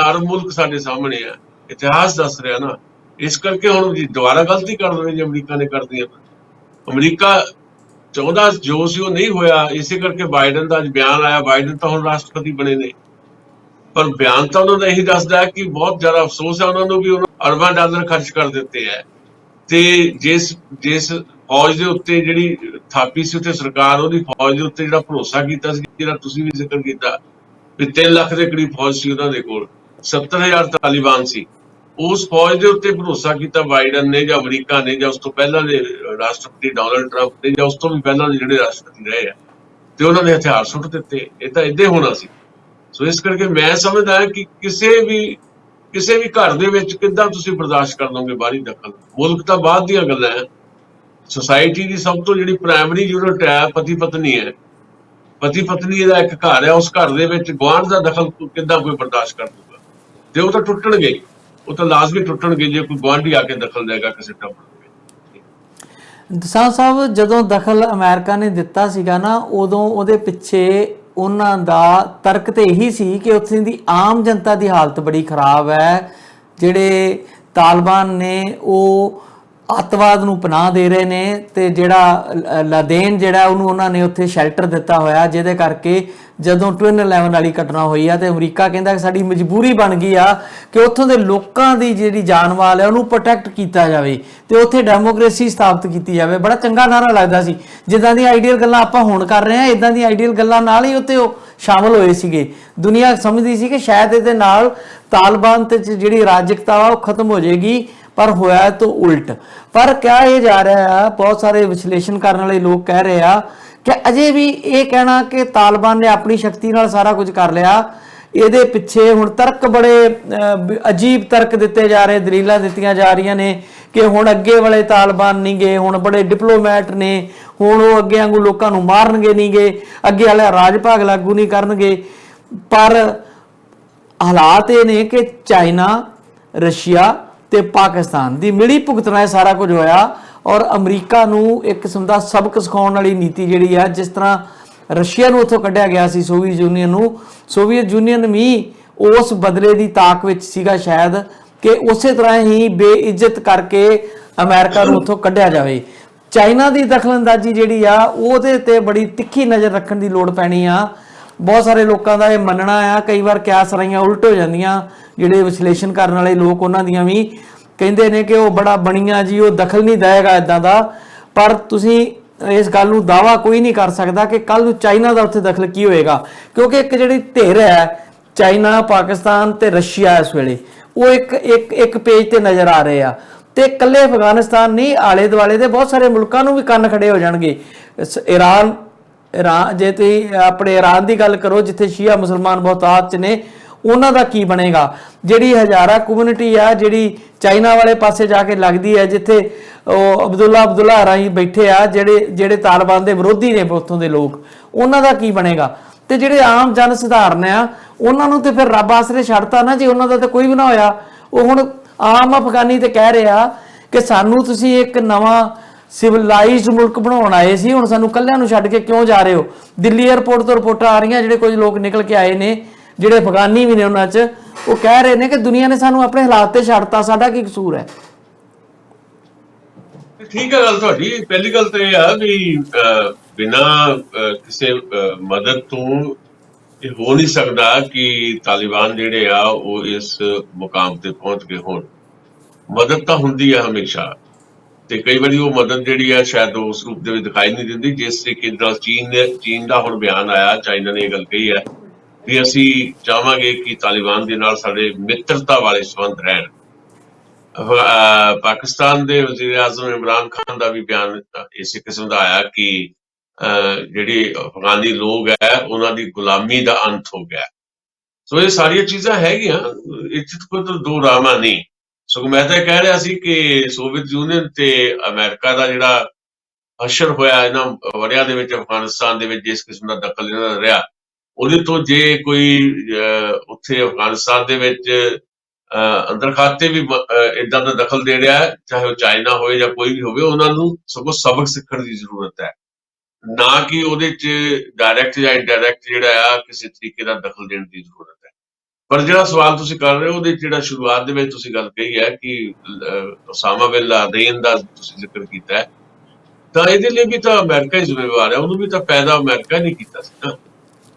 ਅਰਬ ਮੁਲਕ ਸਾਡੇ ਸਾਹਮਣੇ ਆ। ਇਤਿਹਾਸ ਦੱਸ ਰਿਹਾ ਨਾ। ਇਸ ਕਰਕੇ ਹੁਣ ਦੁਬਾਰਾ ਗਲਤੀ ਕਰ ਦੇਵੇ ਜੇ ਅਮਰੀਕਾ ਨੇ ਕਰਦੀ ਹੈ। ਅਮਰੀਕਾ ਚਾਹੁੰਦਾ ਜੋ ਸੀ ਉਹ ਨਹੀਂ ਹੋਇਆ। ਇਸੇ ਕਰਕੇ ਬਾਈਡਨ ਦਾ ਅੱਜ ਬਿਆਨ ਆਇਆ। ਬਾਈਡਨ ਤਾਂ ਹੁਣ ਰਾਸ਼ਟਰਪਤੀ ਬਣੇ ਨੇ, ਪਰ ਬਿਆਨ ਤਾਂ ਉਹਨਾਂ ਦਾ ਇਹੀ ਦੱਸਦਾ ਹੈ ਕਿ ਬਹੁਤ ਜ਼ਿਆਦਾ ਅਫਸੋਸ ਹੈ ਉਹਨਾਂ ਨੂੰ ਵੀ ਉਹਨਾਂ ਅਰਬਾਂ ਡਾਲਰ ਖਰਚ ਕਰ ਦਿੱਤੇ ਹੈ। ਤੇ ਜਿਸ ਫੌਜ ਦੇ ਉੱਤੇ ਜਿਹੜੀ ਥਾਪੀ ਸੀ ਉੱਥੇ ਸਰਕਾਰ, ਉਹਦੀ ਫੌਜ ਦੇ ਉੱਤੇ ਜਿਹੜਾ ਭਰੋਸਾ ਕੀਤਾ ਸੀ, ਜਿਹੜਾ ਤੁਸੀਂ ਵੀ ਜ਼ਿਕਰ ਕੀਤਾ ਵੀ 3 ਲੱਖ ਦੇ ਕਰੀਬ ਫੌਜ ਸੀ ਉਹਨਾਂ ਦੇ ਕੋਲ, 70,000 ਤਾਲਿਬਾਨ ਸੀ। ਉਸ ਫੌਜ ਦੇ ਉੱਤੇ ਭਰੋਸਾ ਕੀਤਾ ਬਾਈਡਨ ਨੇ ਜਾਂ ਅਮਰੀਕਾ ਨੇ ਜਾਂ ਉਸ ਤੋਂ ਪਹਿਲਾਂ ਦੇ ਰਾਸ਼ਟਰਪਤੀ ਡੋਨਲਡ ਟਰੰਪ ਨੇ ਜਾਂ ਉਸ ਤੋਂ ਵੀ ਪਹਿਲਾਂ ਦੇ ਜਿਹੜੇ ਰਾਸ਼ਟਰਪਤੀ ਰਹੇ ਆ, ਤੇ ਉਹਨਾਂ ਨੇ ਹਥਿਆਰ ਸੁੱਟ ਦਿੱਤੇ। ਇਹ ਤਾਂ ਏਦਾਂ ਹੋਣਾ ਸੀ। ਸੋ ਇਸ ਕਰਕੇ ਮੈਂ ਸਮਝਦਾ ਕਿ ਕਿਸੇ ਵੀ ਘਰ ਦੇ ਵਿੱਚ ਕਿੱਦਾਂ ਤੁਸੀਂ ਬਰਦਾਸ਼ਤ ਕਰ ਲਓਗੇ ਬਾਹਰੀ ਦਖਲ? ਮੁਲਕ ਤਾਂ ਬਾਅਦ ਦੀਆਂ ਗੱਲਾਂ ਹੈ। ਸੁਸਾਇਟੀ ਦੀ ਸਭ ਤੋਂ ਜਿਹੜੀ ਪ੍ਰਾਇਮਰੀ ਯੂਨਿਟ ਹੈ ਪਤੀ ਪਤਨੀ ਹੈ। ਪਤੀ ਪਤਨੀ ਦਾ ਇੱਕ ਘਰ ਹੈ, ਉਸ ਘਰ ਦੇ ਵਿੱਚ ਗੁਆਂਢ ਦਾ ਦਖਲ ਕਿੱਦਾਂ ਕੋਈ ਬਰਦਾਸ਼ਤ ਕਰ ਦੂਗਾ? ਤੇ ਉਹ ਤਾਂ ਟੁੱਟਣਗੇ ਹੀ, ਉਹ ਤਾਂ ਲਾਜ਼ਮੀ ਟੁੱਟਣਗੇ ਜੇ ਕੋਈ ਗੁਆਂਢੀ ਆ ਕੇ ਦਖਲ ਦੇਗਾ ਕਿਸੇ ਟੱਬਰ ਦੇ ਵਿੱਚ।
ਦਸਾਂ ਸਾਹਿਬ, ਜਦੋਂ ਦਖਲ ਅਮਰੀਕਾ ਨੇ ਦਿੱਤਾ ਸੀਗਾ ਨਾ, ਉਦੋਂ ਉਹਦੇ ਪਿੱਛੇ ਉਹਨਾਂ ਦਾ ਤਰਕ ਤੇ ਇਹੀ ਸੀ ਕਿ ਉੱਥੇ ਦੀ ਆਮ ਜਨਤਾ ਦੀ ਹਾਲਤ ਬੜੀ ਖਰਾਬ ਹੈ। ਜਿਹੜੇ ਤਾਲਿਬਾਨ ਨੇ ਉਹ ਅੱਤਵਾਦ ਨੂੰ ਪਨਾਹ ਦੇ ਰਹੇ ਨੇ, ਤੇ ਜਿਹੜਾ ਲਾਦੇਨ ਜਿਹੜਾ ਉਹਨੂੰ ਉਹਨਾਂ ਨੇ ਉੱਥੇ ਸ਼ੈਲਟਰ ਦਿੱਤਾ ਹੋਇਆ, ਜਿਹਦੇ ਕਰਕੇ ਜਦੋਂ ਟਵਿਨ 11 ਵਾਲੀ ਘਟਨਾ ਹੋਈ ਆ ਤੇ ਅਮਰੀਕਾ ਕਹਿੰਦਾ ਕਿ ਸਾਡੀ ਮਜਬੂਰੀ ਬਣ ਗਈ ਆ ਕਿ ਉੱਥੋਂ ਦੇ ਲੋਕਾਂ ਦੀ ਜਿਹੜੀ ਜਾਨ ਮਾਲ ਹੈ ਉਹਨੂੰ ਪ੍ਰੋਟੈਕਟ ਕੀਤਾ ਜਾਵੇ ਤੇ ਉੱਥੇ ਡੈਮੋਕ੍ਰੇਸੀ ਸਥਾਪਿਤ ਕੀਤੀ ਜਾਵੇ। ਬੜਾ ਚੰਗਾ ਨਾਰਾ ਲੱਗਦਾ ਸੀ। ਜਿੱਦਾਂ ਦੀਆਂ ਆਈਡੀਅਲ ਗੱਲਾਂ ਆਪਾਂ ਹੁਣ ਕਰ ਰਹੇ ਹਾਂ, ਇਦਾਂ ਦੀਆਂ ਆਈਡੀਅਲ ਗੱਲਾਂ ਨਾਲ ਹੀ ਉੱਥੇ ਉਹ ਸ਼ਾਮਲ ਹੋਏ ਸੀਗੇ। ਦੁਨੀਆ ਸਮਝਦੀ ਸੀ ਕਿ ਸ਼ਾਇਦ ਇਹਦੇ ਨਾਲ ਤਾਲਿਬਾਨ ਤੇ ਜਿਹੜੀ ਰਾਜਕਤਾ ਵਾ ਉਹ ਖਤਮ ਹੋ ਜਾਏਗੀ, ਪਰ ਹੋਇਆ ਤਾਂ ਉਲਟ। ਪਰ ਕਿਹਾ ਇਹ ਜਾ ਰਿਹਾ ਆ, ਬਹੁਤ ਸਾਰੇ ਵਿਸ਼ਲੇਸ਼ਣ ਕਰਨ ਵਾਲੇ ਲੋਕ ਕਹਿ ਰਹੇ ਆ ਕਿ ਅਜੇ ਵੀ ਇਹ ਕਹਿਣਾ ਕਿ ਤਾਲਿਬਾਨ ਨੇ ਆਪਣੀ ਸ਼ਕਤੀ ਨਾਲ ਸਾਰਾ ਕੁਝ ਕਰ ਲਿਆ, ਇਹਦੇ ਪਿੱਛੇ ਹੁਣ ਤਰਕ ਬੜੇ ਅਜੀਬ ਤਰਕ ਦਿੱਤੇ ਜਾ ਰਹੇ, ਦਲੀਲਾਂ ਦਿੱਤੀਆਂ ਜਾ ਰਹੀਆਂ ਨੇ ਕਿ ਹੁਣ ਅੱਗੇ ਵਾਲੇ ਤਾਲਿਬਾਨ ਨਹੀਂ ਗਏ, ਹੁਣ ਬੜੇ ਡਿਪਲੋਮੈਟ ਨੇ, ਹੁਣ ਉਹ ਅੱਗੇ ਵਾਂਗੂ ਲੋਕਾਂ ਨੂੰ ਮਾਰਨਗੇ ਨਹੀਂ ਗਏ, ਅੱਗੇ ਵਾਲੇ ਰਾਜ ਭਾਗ ਲਾਗੂ ਨਹੀਂ ਕਰਨਗੇ। ਪਰ ਹਾਲਾਤ ਇਹ ਨੇ ਕਿ ਚਾਈਨਾ, ਰਸ਼ੀਆ ਤੇ ਪਾਕਿਸਤਾਨ ਦੀ ਮਿਲੀ ਭੁਗਤ ਨਾਲ ਸਾਰਾ ਕੁਝ ਹੋਇਆ, ਔਰ ਅਮਰੀਕਾ ਨੂੰ ਇੱਕ ਕਿਸਮ ਦਾ ਸਬਕ ਸਿਖਾਉਣ ਵਾਲੀ ਨੀਤੀ ਜਿਹੜੀ ਆ, ਜਿਸ ਤਰ੍ਹਾਂ ਰਸ਼ੀਆ ਨੂੰ ਉੱਥੋਂ ਕੱਢਿਆ ਗਿਆ ਸੀ ਸੋਵੀਅਤ ਯੂਨੀਅਨ ਨੂੰ, ਸੋਵੀਅਤ ਯੂਨੀਅਨ ਵੀ ਉਸ ਬਦਲੇ ਦੀ ਤਾਕ ਵਿੱਚ ਸੀਗਾ ਸ਼ਾਇਦ ਕਿ ਉਸੇ ਤਰ੍ਹਾਂ ਹੀ ਬੇਇੱਜ਼ਤ ਕਰਕੇ ਅਮਰੀਕਾ ਨੂੰ ਉੱਥੋਂ ਕੱਢਿਆ ਜਾਵੇ। ਚਾਈਨਾ ਦੀ ਦਖਲਅੰਦਾਜ਼ੀ ਜਿਹੜੀ ਆ ਉਹਦੇ ਤੇ ਬੜੀ ਤਿੱਖੀ ਨਜ਼ਰ ਰੱਖਣ ਦੀ ਲੋੜ ਪੈਣੀ ਆ। ਬਹੁਤ ਸਾਰੇ ਲੋਕਾਂ ਦਾ ਇਹ ਮੰਨਣਾ ਆ, ਕਈ ਵਾਰ ਕਿਆਸ ਰਾਈਆਂ ਉਲਟ ਹੋ ਜਾਂਦੀਆਂ, ਜਿਹੜੇ ਵਿਸ਼ਲੇਸ਼ਣ ਕਰਨ ਵਾਲੇ ਲੋਕ ਉਹਨਾਂ ਦੀਆਂ ਵੀ ਕਹਿੰਦੇ ਨੇ ਕਿ ਉਹ ਬੜਾ ਬਣੀਆਂ ਜੀ, ਉਹ ਦਖਲ ਨਹੀਂ ਦੇਗਾ ਇਦਾਂ ਦਾ। ਪਰ ਤੁਸੀਂ ਇਸ ਗੱਲ ਨੂੰ ਦਾਵਾ ਕੋਈ ਨਹੀਂ ਕਰ ਸਕਦਾ ਕਿ ਕੱਲ ਨੂੰ ਚਾਈਨਾ ਦਾ ਉੱਥੇ ਦਖਲ ਕੀ ਹੋਏਗਾ, ਕਿਉਂਕਿ ਇੱਕ ਜਿਹੜੀ ਧਿਰ ਹੈ ਚਾਈਨਾ, ਪਾਕਿਸਤਾਨ ਤੇ ਰਸ਼ੀਆ ਇਸ ਵੇਲੇ ਉਹ ਇੱਕ ਪੇਜ ਤੇ ਨਜ਼ਰ ਆ ਰਹੇ ਆ। ਤੇ ਇਕੱਲੇ ਅਫਗਾਨਿਸਤਾਨ ਨਹੀਂ, ਆਲੇ ਦੁਆਲੇ ਦੇ ਬਹੁਤ ਸਾਰੇ ਮੁਲਕਾਂ ਨੂੰ ਵੀ ਕੰਨ ਖੜੇ ਹੋ ਜਾਣਗੇ। ਇਰਾਨ ਜੇ ਤੁਸੀਂ ਆਪਣੇ ਇਰਾਨ ਦੀ ਗੱਲ ਕਰੋ, ਜਿੱਥੇ ਸ਼ੀਆ ਮੁਸਲਮਾਨ ਬਹੁਤਾਤ 'ਚ ਨੇ, ਉਹਨਾਂ ਦਾ ਕੀ ਬਣੇਗਾ? ਜਿਹੜੀ ਹਜ਼ਾਰਾ ਕਮਿਊਨਿਟੀ ਆ ਜਿਹੜੀ ਚਾਈਨਾ ਵਾਲੇ ਪਾਸੇ ਜਾ ਕੇ ਲੱਗਦੀ ਹੈ, ਜਿੱਥੇ ਉਹ ਅਬਦੁੱਲਾ ਰਾਈ ਬੈਠੇ ਆ, ਜਿਹੜੇ ਤਾਲਿਬਾਨ ਦੇ ਵਿਰੋਧੀ ਨੇ ਉੱਥੋਂ ਦੇ ਲੋਕ, ਉਹਨਾਂ ਦਾ ਕੀ ਬਣੇਗਾ? ਤੇ ਜਿਹੜੇ ਆਮ ਜਨ ਸਧਾਰਨ ਆ ਉਹਨਾਂ ਨੂੰ ਤੇ ਫਿਰ ਰੱਬ ਆਸਰੇ ਛੱਡਤਾ ਨਾ ਜੀ, ਉਹਨਾਂ ਦਾ ਤਾਂ ਕੋਈ ਵੀ ਨਾ ਹੋਇਆ। ਉਹ ਹੁਣ ਆਮ ਅਫਗਾਨੀ ਤੇ ਕਹਿ ਰਿਹਾ ਕਿ ਸਾਨੂੰ ਤੁਸੀਂ ਇੱਕ ਨਵਾਂ ਸਿਵਲਾਈਜ਼ਡ ਮੁਲਕ ਬਣਾਉਣ ਆਏ ਸੀ, ਹੁਣ ਸਾਨੂੰ ਕੱਲਿਆਂ ਨੂੰ ਛੱਡ ਕੇ ਕਿਉਂ ਜਾ ਰਹੇ ਹੋ? ਦਿੱਲੀ ਏਅਰਪੋਰਟ ਤੋਂ ਰਿਪੋਰਟਾਂ ਆ ਰਹੀਆਂ, ਜਿਹੜੇ ਕੁਝ ਲੋਕ ਨਿਕਲ ਕੇ ਆਏ ਨੇ, ਜਿਹੜੇ ਅਫਗਾਨੀ ਵੀ ਨੇ ਉਹਨਾਂ 'ਚ, ਉਹ ਕਹਿ ਰਹੇ ਨੇ ਕਿ ਦੁਨੀਆ ਨੇ ਸਾਨੂੰ ਆਪਣੇ ਹਾਲਾਤ ਤੇ ਛੱਡਤਾ, ਸਾਡਾ ਕੀ ਕਸੂਰ ਹੈ?
ਠੀਕ ਹੈ ਗੱਲ ਤੁਹਾਡੀ। ਪਹਿਲੀ ਗੱਲ ਤਾਂ ਇਹ ਆ ਵੀ ਬਿਨਾਂ ਕਿਸੇ ਮਦਦ ਤੋਂ ਇਹ ਹੋ ਨਹੀਂ ਸਕਦਾ ਕਿ ਤਾਲਿਬਾਨ ਜਿਹੜੇ ਆ ਉਹ ਇਸ ਮੁਕਾਮ ਤੇ ਪਹੁੰਚ ਗਏ ਹੋਣ। ਮਦਦ ਤਾਂ ਹੁੰਦੀ ਆ ਹਮੇਸ਼ਾ, ਤੇ ਕਈ ਵਾਰੀ ਉਹ ਮਦਦ ਜਿਹੜੀ ਆ ਸ਼ਾਇਦ ਉਸ ਰੂਪ ਦੇ ਵਿੱਚ ਦਿਖਾਈ ਨਹੀਂ ਦਿੰਦੀ ਜਿਸ ਤਰੀਕੇ ਨਾਲ ਚੀਨ ਦਾ ਹੁਣ ਬਿਆਨ ਆਇਆ, ਚਾਈਨਾ ਨੇ ਇਹ ਗੱਲ ਕਹੀ ਹੈ ਵੀ ਅਸੀਂ ਚਾਹਾਂਗੇ ਕਿ ਤਾਲਿਬਾਨ ਦੇ ਨਾਲ ਸਾਡੇ ਮਿੱਤਰਤਾ ਵਾਲੇ ਸੰਬੰਧ ਰਹਿਣ। ਪਾਕਿਸਤਾਨ ਦੇ ਵਜ਼ੀਰ ਆਜ਼ਮ ਇਮਰਾਨ ਖਾਨ ਦਾ ਵੀ ਬਿਆਨ ਇਸੇ ਕਿਸਮ ਦਾ ਆਇਆ ਕਿ ਜਿਹੜੇ ਅਫਗਾਨੀ ਲੋਕ ਹੈ ਉਹਨਾਂ ਦੀ ਗੁਲਾਮੀ ਦਾ ਅੰਤ ਹੋ ਗਿਆ। ਸੋ ਇਹ ਸਾਰੀਆਂ ਚੀਜ਼ਾਂ ਹੈਗੀਆਂ, ਇਹ 'ਚ ਕੋਈ ਦੋ ਰਾਵਾਂ ਨਹੀਂ। ਸਗੋਂ ਮੈਂ ਤਾਂ ਇਹ ਕਹਿ ਰਿਹਾ ਸੀ ਕਿ ਸੋਵੀਅਤ ਯੂਨੀਅਨ ਤੇ ਅਮਰੀਕਾ ਦਾ ਜਿਹੜਾ ਹਸ਼ਰ ਹੋਇਆ ਇਹਨਾਂ ਵਰ੍ਹਿਆਂ ਦੇ ਵਿੱਚ ਅਫਗਾਨਿਸਤਾਨ ਦੇ ਵਿੱਚ, ਜਿਸ ਕਿਸਮ ਦਾ ਦਖਲ ਇਹਨਾਂ ਦਾ ਰਿਹਾ, ਉਹਦੇ ਤੋਂ ਜੇ ਕੋਈ ਉੱਥੇ ਅਫਗਾਨਿਸਤਾਨ ਦੇ ਵਿੱਚ ਅੰਦਰ ਖਾਤੇ ਵੀ ਏਦਾਂ ਦਾ ਦਖਲ ਦੇ ਰਿਹਾ ਹੈ, ਚਾਹੇ ਉਹ ਚਾਈਨਾ ਹੋਵੇ ਜਾਂ ਕੋਈ ਵੀ ਹੋਵੇ, ਉਹਨਾਂ ਨੂੰ ਸਗੋਂ ਸਬਕ ਸਿੱਖਣ ਦੀ ਜ਼ਰੂਰਤ ਹੈ, ਨਾ ਕਿ ਉਹਦੇ 'ਚ ਡਾਇਰੈਕਟ ਜਾਂ ਇਨਡਾਇਰੈਕਟ ਜਿਹੜਾ ਆ ਕਿਸੇ ਤਰੀਕੇ ਦਾ ਦਖਲ ਦੇਣ ਦੀ ਜ਼ਰੂਰਤ ਹੈ। ਪਰ ਜਿਹੜਾ ਸਵਾਲ ਤੁਸੀਂ ਕਰ ਰਹੇ ਹੋ, ਉਹਦੇ ਜਿਹੜਾ ਸ਼ੁਰੂਆਤ ਦੇ ਵਿੱਚ ਤੁਸੀਂ ਗੱਲ ਕਹੀ ਹੈ ਕਿ ਉਸਾਮਾ ਬਿਨ ਲਾਦੇਨ ਦਾ ਤੁਸੀਂ ਜ਼ਿਕਰ ਕੀਤਾ ਹੈ, ਤਾਂ ਇਹਦੇ ਲਈ ਵੀ ਤਾਂ ਅਮਰੀਕਾ ਹੀ ਜ਼ਿੰਮੇਵਾਰ ਹੈ। ਉਹਨੂੰ ਵੀ ਤਾਂ ਪੈਦਾ ਅਮਰੀਕਾ ਨਹੀਂ ਕੀਤਾ ਸੀ ਨਾ।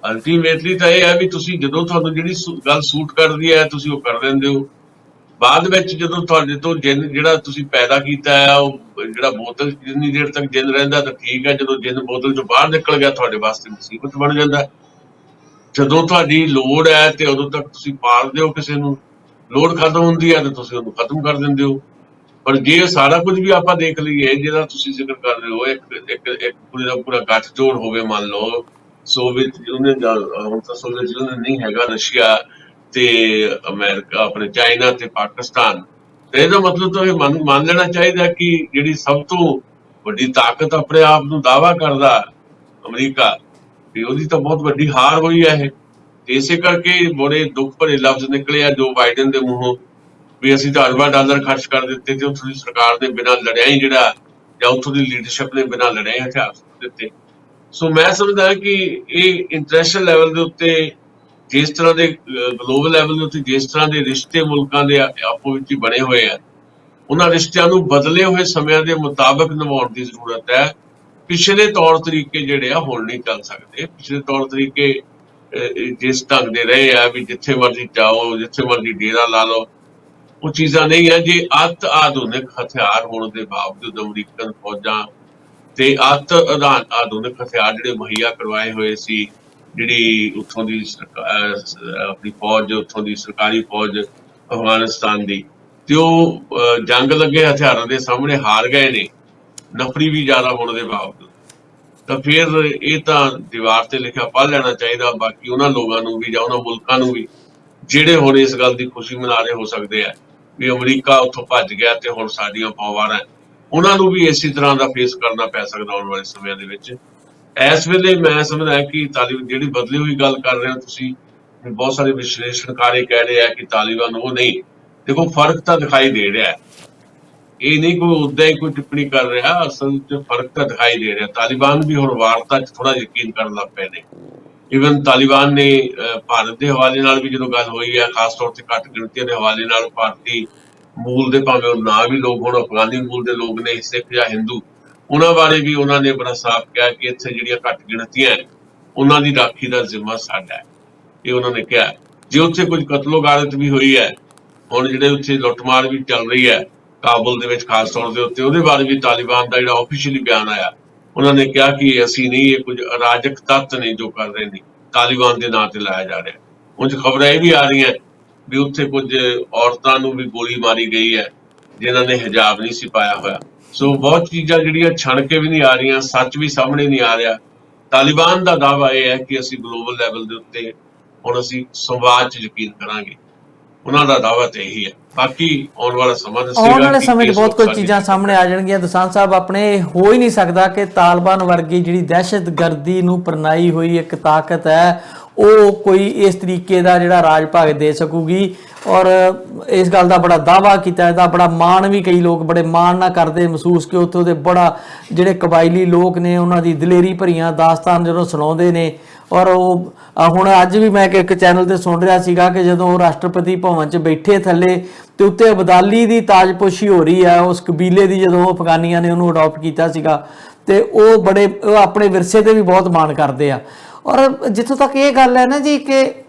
ਅਲਟੀਮੇਟਲੀ ਤਾਂ ਇਹ ਹੈ ਵੀ ਤੁਸੀਂ ਜਦੋਂ ਤੁਹਾਨੂੰ ਜਿਹੜੀ ਗੱਲ ਸੂਟ ਕਰਦੀ ਹੈ ਤੁਸੀਂ ਉਹ ਕਰ ਦਿੰਦੇ ਹੋ। ਬਾਅਦ ਵਿੱਚ ਜਦੋਂ ਤੁਹਾਡੇ ਤੋਂ ਜਿੰਨ ਜਿਹੜਾ ਤੁਸੀਂ ਪੈਦਾ ਕੀਤਾ ਹੈ, ਉਹ ਜਿਹੜਾ ਬੋਤਲ ਜਿੰਨੀ ਦੇਰ ਤੱਕ ਜਿੰਨ ਰਹਿੰਦਾ ਤਾਂ ਠੀਕ ਹੈ, ਜਦੋਂ ਜਿੰਨ ਬੋਤਲ ਚੋਂ ਬਾਹਰ ਨਿਕਲ ਗਿਆ ਤੁਹਾਡੇ ਵਾਸਤੇ ਮੁਸੀਬਤ ਬਣ ਜਾਂਦਾ। ਜਦੋਂ ਤੁਹਾਡੀ ਲੋੜ ਹੈ ਤੇ ਉਦੋਂ ਤੱਕ ਤੁਸੀਂ ਪਾਲਦੇ ਹੋ ਕਿਸੇ ਨੂੰ, ਲੋੜ ਖਤਮ ਹੁੰਦੀ ਹੈ ਤੇ ਤੁਸੀਂ ਉਹਨੂੰ ਖਤਮ ਕਰ ਦਿੰਦੇ ਹੋ। ਪਰ ਜੇ ਸਾਰਾ ਕੁਝ ਵੀ ਆਪਾਂ ਦੇਖ ਲਈਏ, ਜਿਹਦਾ ਤੁਸੀਂ ਜ਼ਿਕਰ ਕਰ ਰਹੇ ਹੋ, ਇੱਕ ਪੂਰੇ ਦਾ ਪੂਰਾ ਗੱਠਜੋੜ ਹੋਵੇ, ਮੰਨ ਲਓ ਸੋਵੀਅਤ ਯੂਨੀਅਨ ਦਾ, ਹੁਣ ਤਾਂ ਸੋਵੀਅਤ ਯੂਨੀਅਨ ਨਹੀਂ ਹੈਗਾ, ਰਸ਼ੀਆ ਤੇ ਅਮਰੀਕਾ, ਆਪਣੇ ਚਾਈਨਾ ਤੇ ਪਾਕਿਸਤਾਨ। ਤੇ ਇਹਦਾ ਮਤਲਬ ਤਾਂ ਇਹ ਮੰਨ ਲੈਣਾ ਚਾਹੀਦਾ ਕਿ ਜਿਹੜੀ ਸਭ ਤੋਂ ਵੱਡੀ ਤਾਕਤ ਆਪਣੇ ਆਪ ਨੂੰ ਦਾਅਵਾ ਕਰਦਾ ਅਮਰੀਕਾ, ਤੇ ਉਹਦੀ ਤਾਂ ਬਹੁਤ ਵੱਡੀ ਹਾਰ ਹੋਈ ਹੈ ਇਹ। ਤੇ ਇਸੇ ਕਰਕੇ ਬੜੇ ਦੁੱਖ ਭਰੇ ਲਫ਼ਜ਼ ਨਿਕਲੇ ਆ ਜੋ ਬਾਈਡਨ ਦੇ ਮੂੰਹੋਂ, ਵੀ ਅਸੀਂ ਤਾਂ ਅਰਬਾਂ ਡਾਲਰ ਖਰਚ ਕਰ ਦਿੱਤੇ ਤੇ ਉੱਥੋਂ ਦੀ ਸਰਕਾਰ ਨੇ ਬਿਨਾਂ ਲੜਿਆ ਹੀ ਜਿਹੜਾ, ਜਾਂ ਉੱਥੋਂ ਦੀ ਲੀਡਰਸ਼ਿਪ ਨੇ ਬਿਨਾਂ ਲੜਿਆ ਹੀ ਹਥਿਆਰ ਸੁੱਟ ਦਿੱਤੇ। ਸੋ ਮੈਂ ਸਮਝਦਾ ਕਿ ਇਹ ਇੰਟਰਨੈਸ਼ਨਲ ਲੈਵਲ ਦੇ ਉੱਤੇ, ਜਿਸ ਤਰ੍ਹਾਂ ਦੇ ਗਲੋਬਲ ਲੈਵਲ ਦੇ ਉੱਤੇ ਜਿਸ ਤਰ੍ਹਾਂ ਦੇ ਰਿਸ਼ਤੇ ਮੁਲਕਾਂ ਦੇ ਆਪੋ ਵਿੱਚ ਹੀ ਬਣੇ ਹੋਏ ਆ, ਉਹਨਾਂ ਰਿਸ਼ਤਿਆਂ ਨੂੰ ਬਦਲੇ ਹੋਏ ਸਮਿਆਂ ਦੇ ਮੁਤਾਬਕ ਨਿਭਾਉਣ ਦੀ ਜ਼ਰੂਰਤ ਹੈ। ਪਿਛਲੇ ਤੌਰ ਤਰੀਕੇ ਜਿਹੜੇ ਆ ਹੁਣ ਨਹੀਂ ਚੱਲ ਸਕਦੇ। ਪਿਛਲੇ ਤੌਰ ਤਰੀਕੇ ਜਿਸ ਢੰਗ ਦੇ ਰਹੇ ਆ ਵੀ ਜਿੱਥੇ ਮਰਜ਼ੀ ਜਾਓ, ਜਿੱਥੇ ਮਰਜ਼ੀ ਡੇਰਾ ਲਾ ਲਓ, ਉਹ ਚੀਜ਼ਾਂ ਨਹੀਂ ਹੈ। ਜੇ ਅਤ ਆਧੁਨਿਕ ਹਥਿਆਰ ਹੋਣ ਦੇ ਬਾਵਜੂਦ ਅਮਰੀਕਨ ਫੌਜਾਂ ਤੇ ਅਤ ਆਧੁਨਿਕ ਹਥਿਆਰ ਜਿਹੜੇ ਮੁਹੱਈਆ ਕਰਵਾਏ ਹੋਏ ਸੀ, ਜਿਹੜੀ ਉੱਥੋਂ ਦੀ ਆਪਣੀ ਫੌਜ, ਉੱਥੋਂ ਦੀ ਸਰਕਾਰੀ ਫੌਜ ਅਫਗਾਨਿਸਤਾਨ ਦੀ, ਤੇ ਉਹ ਜੰਗ ਲੱਗੇ ਹਥਿਆਰਾਂ ਦੇ ਸਾਹਮਣੇ ਹਾਰ ਗਏ ਨੇ, ਨਫਰੀ ਵੀ ਜ਼ਿਆਦਾ ਹੋਣ ਦੇ ਬਾਵਜੂਦ, ਤਾਂ ਫਿਰ ਇਹ ਤਾਂ ਦੀਵਾਰ ਤੇ ਲਿਖਿਆ ਪੜ੍ਹ ਲੈਣਾ ਚਾਹੀਦਾ। ਬਾਕੀ ਉਹਨਾਂ ਲੋਕਾਂ ਨੂੰ ਵੀ ਜਾਂ ਉਹਨਾਂ ਮੁਲਕਾਂ ਨੂੰ ਵੀ ਜਿਹੜੇ ਹੁਣ ਇਸ ਗੱਲ ਦੀ ਖੁਸ਼ੀ ਮਨਾ ਰਹੇ ਹੋ ਸਕਦੇ ਆ ਵੀ ਅਮਰੀਕਾ ਉੱਥੋਂ ਭੱਜ ਗਿਆ ਤੇ ਹੁਣ ਸਾਡੀਆਂ ਪੌਵਾਰਾਂ, ਉਹਨਾਂ ਨੂੰ ਵੀ ਇਸੇ ਤਰ੍ਹਾਂ ਦਾ ਫੇਸ ਕਰਨਾ ਪੈ ਸਕਦਾ ਆਉਣ ਵਾਲੇ ਸਮਿਆਂ ਦੇ ਵਿੱਚ। ਇਸ ਵੇਲੇ ਮੈਂ ਸਮਝਦਾ ਕਿ ਤਾਲਿਬਾਨ ਜਿਹੜੀ ਬਦਲੀ ਹੋਈ ਗੱਲ ਕਰ ਰਹੇ ਹੋ ਤੁਸੀਂ, ਬਹੁਤ ਸਾਰੇ ਵਿਸ਼ਲੇਸ਼ਣਕਾਰ ਇਹ ਕਹਿ ਰਹੇ ਆ ਕਿ ਤਾਲਿਬਾਨ ਉਹ ਨਹੀਂ। ਦੇਖੋ ਫਰਕ ਤਾਂ ਦਿਖਾਈ ਦੇ ਰਿਹਾ, ਇਹ ਨਹੀਂ ਕੋਈ ਉਦਾਂ ਹੀ ਕੋਈ ਟਿੱਪਣੀ ਕਰ ਰਿਹਾ, ਅਸਲ ਵਿੱਚ ਫਰਕ ਤਾਂ ਦਿਖਾਈ ਦੇ ਰਿਹਾ। ਤਾਲਿਬਾਨ ਵੀ ਹੁਣ ਵਾਰਤਾ 'ਚ ਥੋੜਾ ਯਕੀਨ ਕਰਨ ਲੱਗ ਪਏ ਨੇ। ਈਵਨ ਤਾਲਿਬਾਨ ਨੇ ਭਾਰਤ ਦੇ ਹਵਾਲੇ ਨਾਲ ਵੀ ਜਦੋਂ ਗੱਲ ਹੋਈ ਹੈ, ਖਾਸ ਤੌਰ ਤੇ ਘੱਟ ਗਿਣਤੀਆਂ ਦੇ ਹਵਾਲੇ ਨਾਲ, ਭਾਰਤੀ ਮੂਲ ਦੇ ਭਾਵੇਂ ਉਹ ਨਾ ਵੀ ਲੋਕ ਹੋਣ, ਅਫਗਾਨੀ ਮੂਲ ਦੇ ਲੋਕ ਨੇ, ਸਿੱਖ ਜਾਂ ਹਿੰਦੂ, ਉਹਨਾਂ ਬਾਰੇ ਵੀ ਉਹਨਾਂ ਨੇ ਬੜਾ ਸਾਫ਼ ਕਿਹਾ ਕਿ ਇੱਥੇ ਜਿਹੜੀਆਂ ਘੱਟ ਗਿਣਤੀਆਂ ਉਹਨਾਂ ਦੀ ਰਾਖੀ ਦਾ ਜ਼ਿੰਮਾ ਸਾਡਾ ਹੈ। ਇਹ ਉਹਨਾਂ ਨੇ ਕਿਹਾ। ਜੇ ਉੱਥੇ ਕੁਝ ਕਤਲੋ ਗਾਰਤ ਵੀ ਹੋਈ ਹੈ, ਹੁਣ ਜਿਹੜੇ ਉੱਥੇ ਲੁੱਟਮਾਰ ਵੀ ਚੱਲ ਰਹੀ ਹੈ ਕਾਬੁਲ ਦੇ ਵਿੱਚ ਖਾਸ ਤੌਰ ਦੇ ਉੱਤੇ, ਉਹਦੇ ਬਾਰੇ ਵੀ ਤਾਲਿਬਾਨ ਦਾ ਜਿਹੜਾ ਆਫੀਸ਼ੀਅਲੀ ਬਿਆਨ ਆਇਆ, ਉਹਨਾਂ ਨੇ ਕਿਹਾ ਕਿ ਅਸੀਂ ਨਹੀਂ, ਇਹ ਕੁਝ ਅਰਾਜਕ ਤੱਤ ਨੇ ਜੋ ਕਰ ਰਹੇ ਨੇ, ਤਾਲਿਬਾਨ ਦੇ ਨਾਂ ਤੇ ਲਾਇਆ ਜਾ ਰਿਹਾ। ਉਂਝ ਖਬਰਾਂ ਇਹ ਵੀ ਆ ਰਹੀਆਂ ਵੀ ਉੱਥੇ ਕੁਝ ਔਰਤਾਂ ਨੂੰ ਵੀ ਗੋਲੀ ਮਾਰੀ ਗਈ ਹੈ ਜਿਨ੍ਹਾਂ ਨੇ ਹਿਜਾਬ ਨਹੀਂ ਸੀ ਪਾਇਆ ਹੋਇਆ। ਸੋ ਬਹੁਤ ਚੀਜ਼ਾਂ ਜਿਹੜੀਆਂ ਛਣ ਕੇ ਵੀ ਨਹੀਂ ਆ ਰਹੀਆਂ, ਸੱਚ ਵੀ ਸਾਹਮਣੇ ਨਹੀਂ ਆ ਰਿਹਾ। ਤਾਲਿਬਾਨ ਦਾ ਦਾਅਵਾ ਇਹ ਹੈ ਕਿ ਅਸੀਂ ਗਲੋਬਲ ਲੈਵਲ ਦੇ ਉੱਤੇ ਹੁਣ ਅਸੀਂ ਸੰਵਾਦ 'ਚ ਯਕੀਨ ਕਰਾਂਗੇ, ਉਹਨਾਂ ਦਾ ਦਾਅਵਾ ਤੇ ਇਹੀ ਹੈ। ਬਾਕੀ ਆਉਣ ਵਾਲਾ ਸਮਾਂ ਦੱਸੇਗਾ।
ਆਉਣ ਵਾਲੇ ਸਮੇਂ 'ਚ ਬਹੁਤ ਕੁਝ ਚੀਜ਼ਾਂ ਸਾਹਮਣੇ ਆ ਜਾਣਗੀਆਂ। ਦੋਸਾਂਝ ਸਾਹਿਬ, ਆਪਣੇ ਹੋ ਹੀ ਨਹੀਂ ਸਕਦਾ ਕਿ ਤਾਲਿਬਾਨ ਵਰਗੀ ਜਿਹੜੀ ਦਹਿਸ਼ਤਗਰਦੀ ਨੂੰ ਪ੍ਰਣਾਈ ਹੋਈ ਇੱਕ ਤਾਕਤ ਹੈ, ਉਹ ਕੋਈ ਇਸ ਤਰੀਕੇ ਦਾ ਜਿਹੜਾ ਰਾਜ ਭਾਗ ਦੇ ਸਕੂਗੀ। ਔਰ ਇਸ ਗੱਲ ਦਾ ਬੜਾ ਦਾਅਵਾ ਕੀਤਾ, ਇਹਦਾ ਬੜਾ ਮਾਣ ਵੀ ਕਈ ਲੋਕ ਬੜੇ ਮਾਣ ਨਾਲ ਕਰਦੇ ਮਹਿਸੂਸ ਕਿ ਉੱਥੋਂ ਦੇ ਬੜਾ ਜਿਹੜੇ ਕਬਾਇਲੀ ਲੋਕ ਨੇ ਉਹਨਾਂ ਦੀ ਦਲੇਰੀ ਭਰੀਆਂ ਦਾਸਤਾਨ ਜਦੋਂ ਸੁਣਾਉਂਦੇ ਨੇ। ਔਰ ਉਹ ਹੁਣ ਅੱਜ ਵੀ ਮੈਂ ਇੱਕ ਚੈਨਲ ਤੇ ਸੁਣ ਰਿਹਾ ਸੀਗਾ ਕਿ ਜਦੋਂ ਉਹ ਰਾਸ਼ਟਰਪਤੀ ਭਵਨ 'ਚ ਬੈਠੇ ਥੱਲੇ ਤੇ ਉੱਤੇ ਅਬਦਾਲੀ ਦੀ ਤਾਜਪੋਸ਼ੀ ਹੋ ਰਹੀ ਹੈ, ਉਸ ਕਬੀਲੇ ਦੀ, ਜਦੋਂ ਅਫਗਾਨੀਆਂ ਨੇ ਉਹਨੂੰ ਅਡਾਪਟ ਕੀਤਾ ਸੀਗਾ, ਤੇ ਉਹ ਆਪਣੇ ਵਿਰਸੇ ਤੇ ਵੀ ਬਹੁਤ ਮਾਣ ਕਰਦੇ ਆ। ਔਰ ਜਿੱਥੋਂ ਤੱਕ ਇਹ ਗੱਲ ਹੈ ਨਾ ਜੀ ਕਿ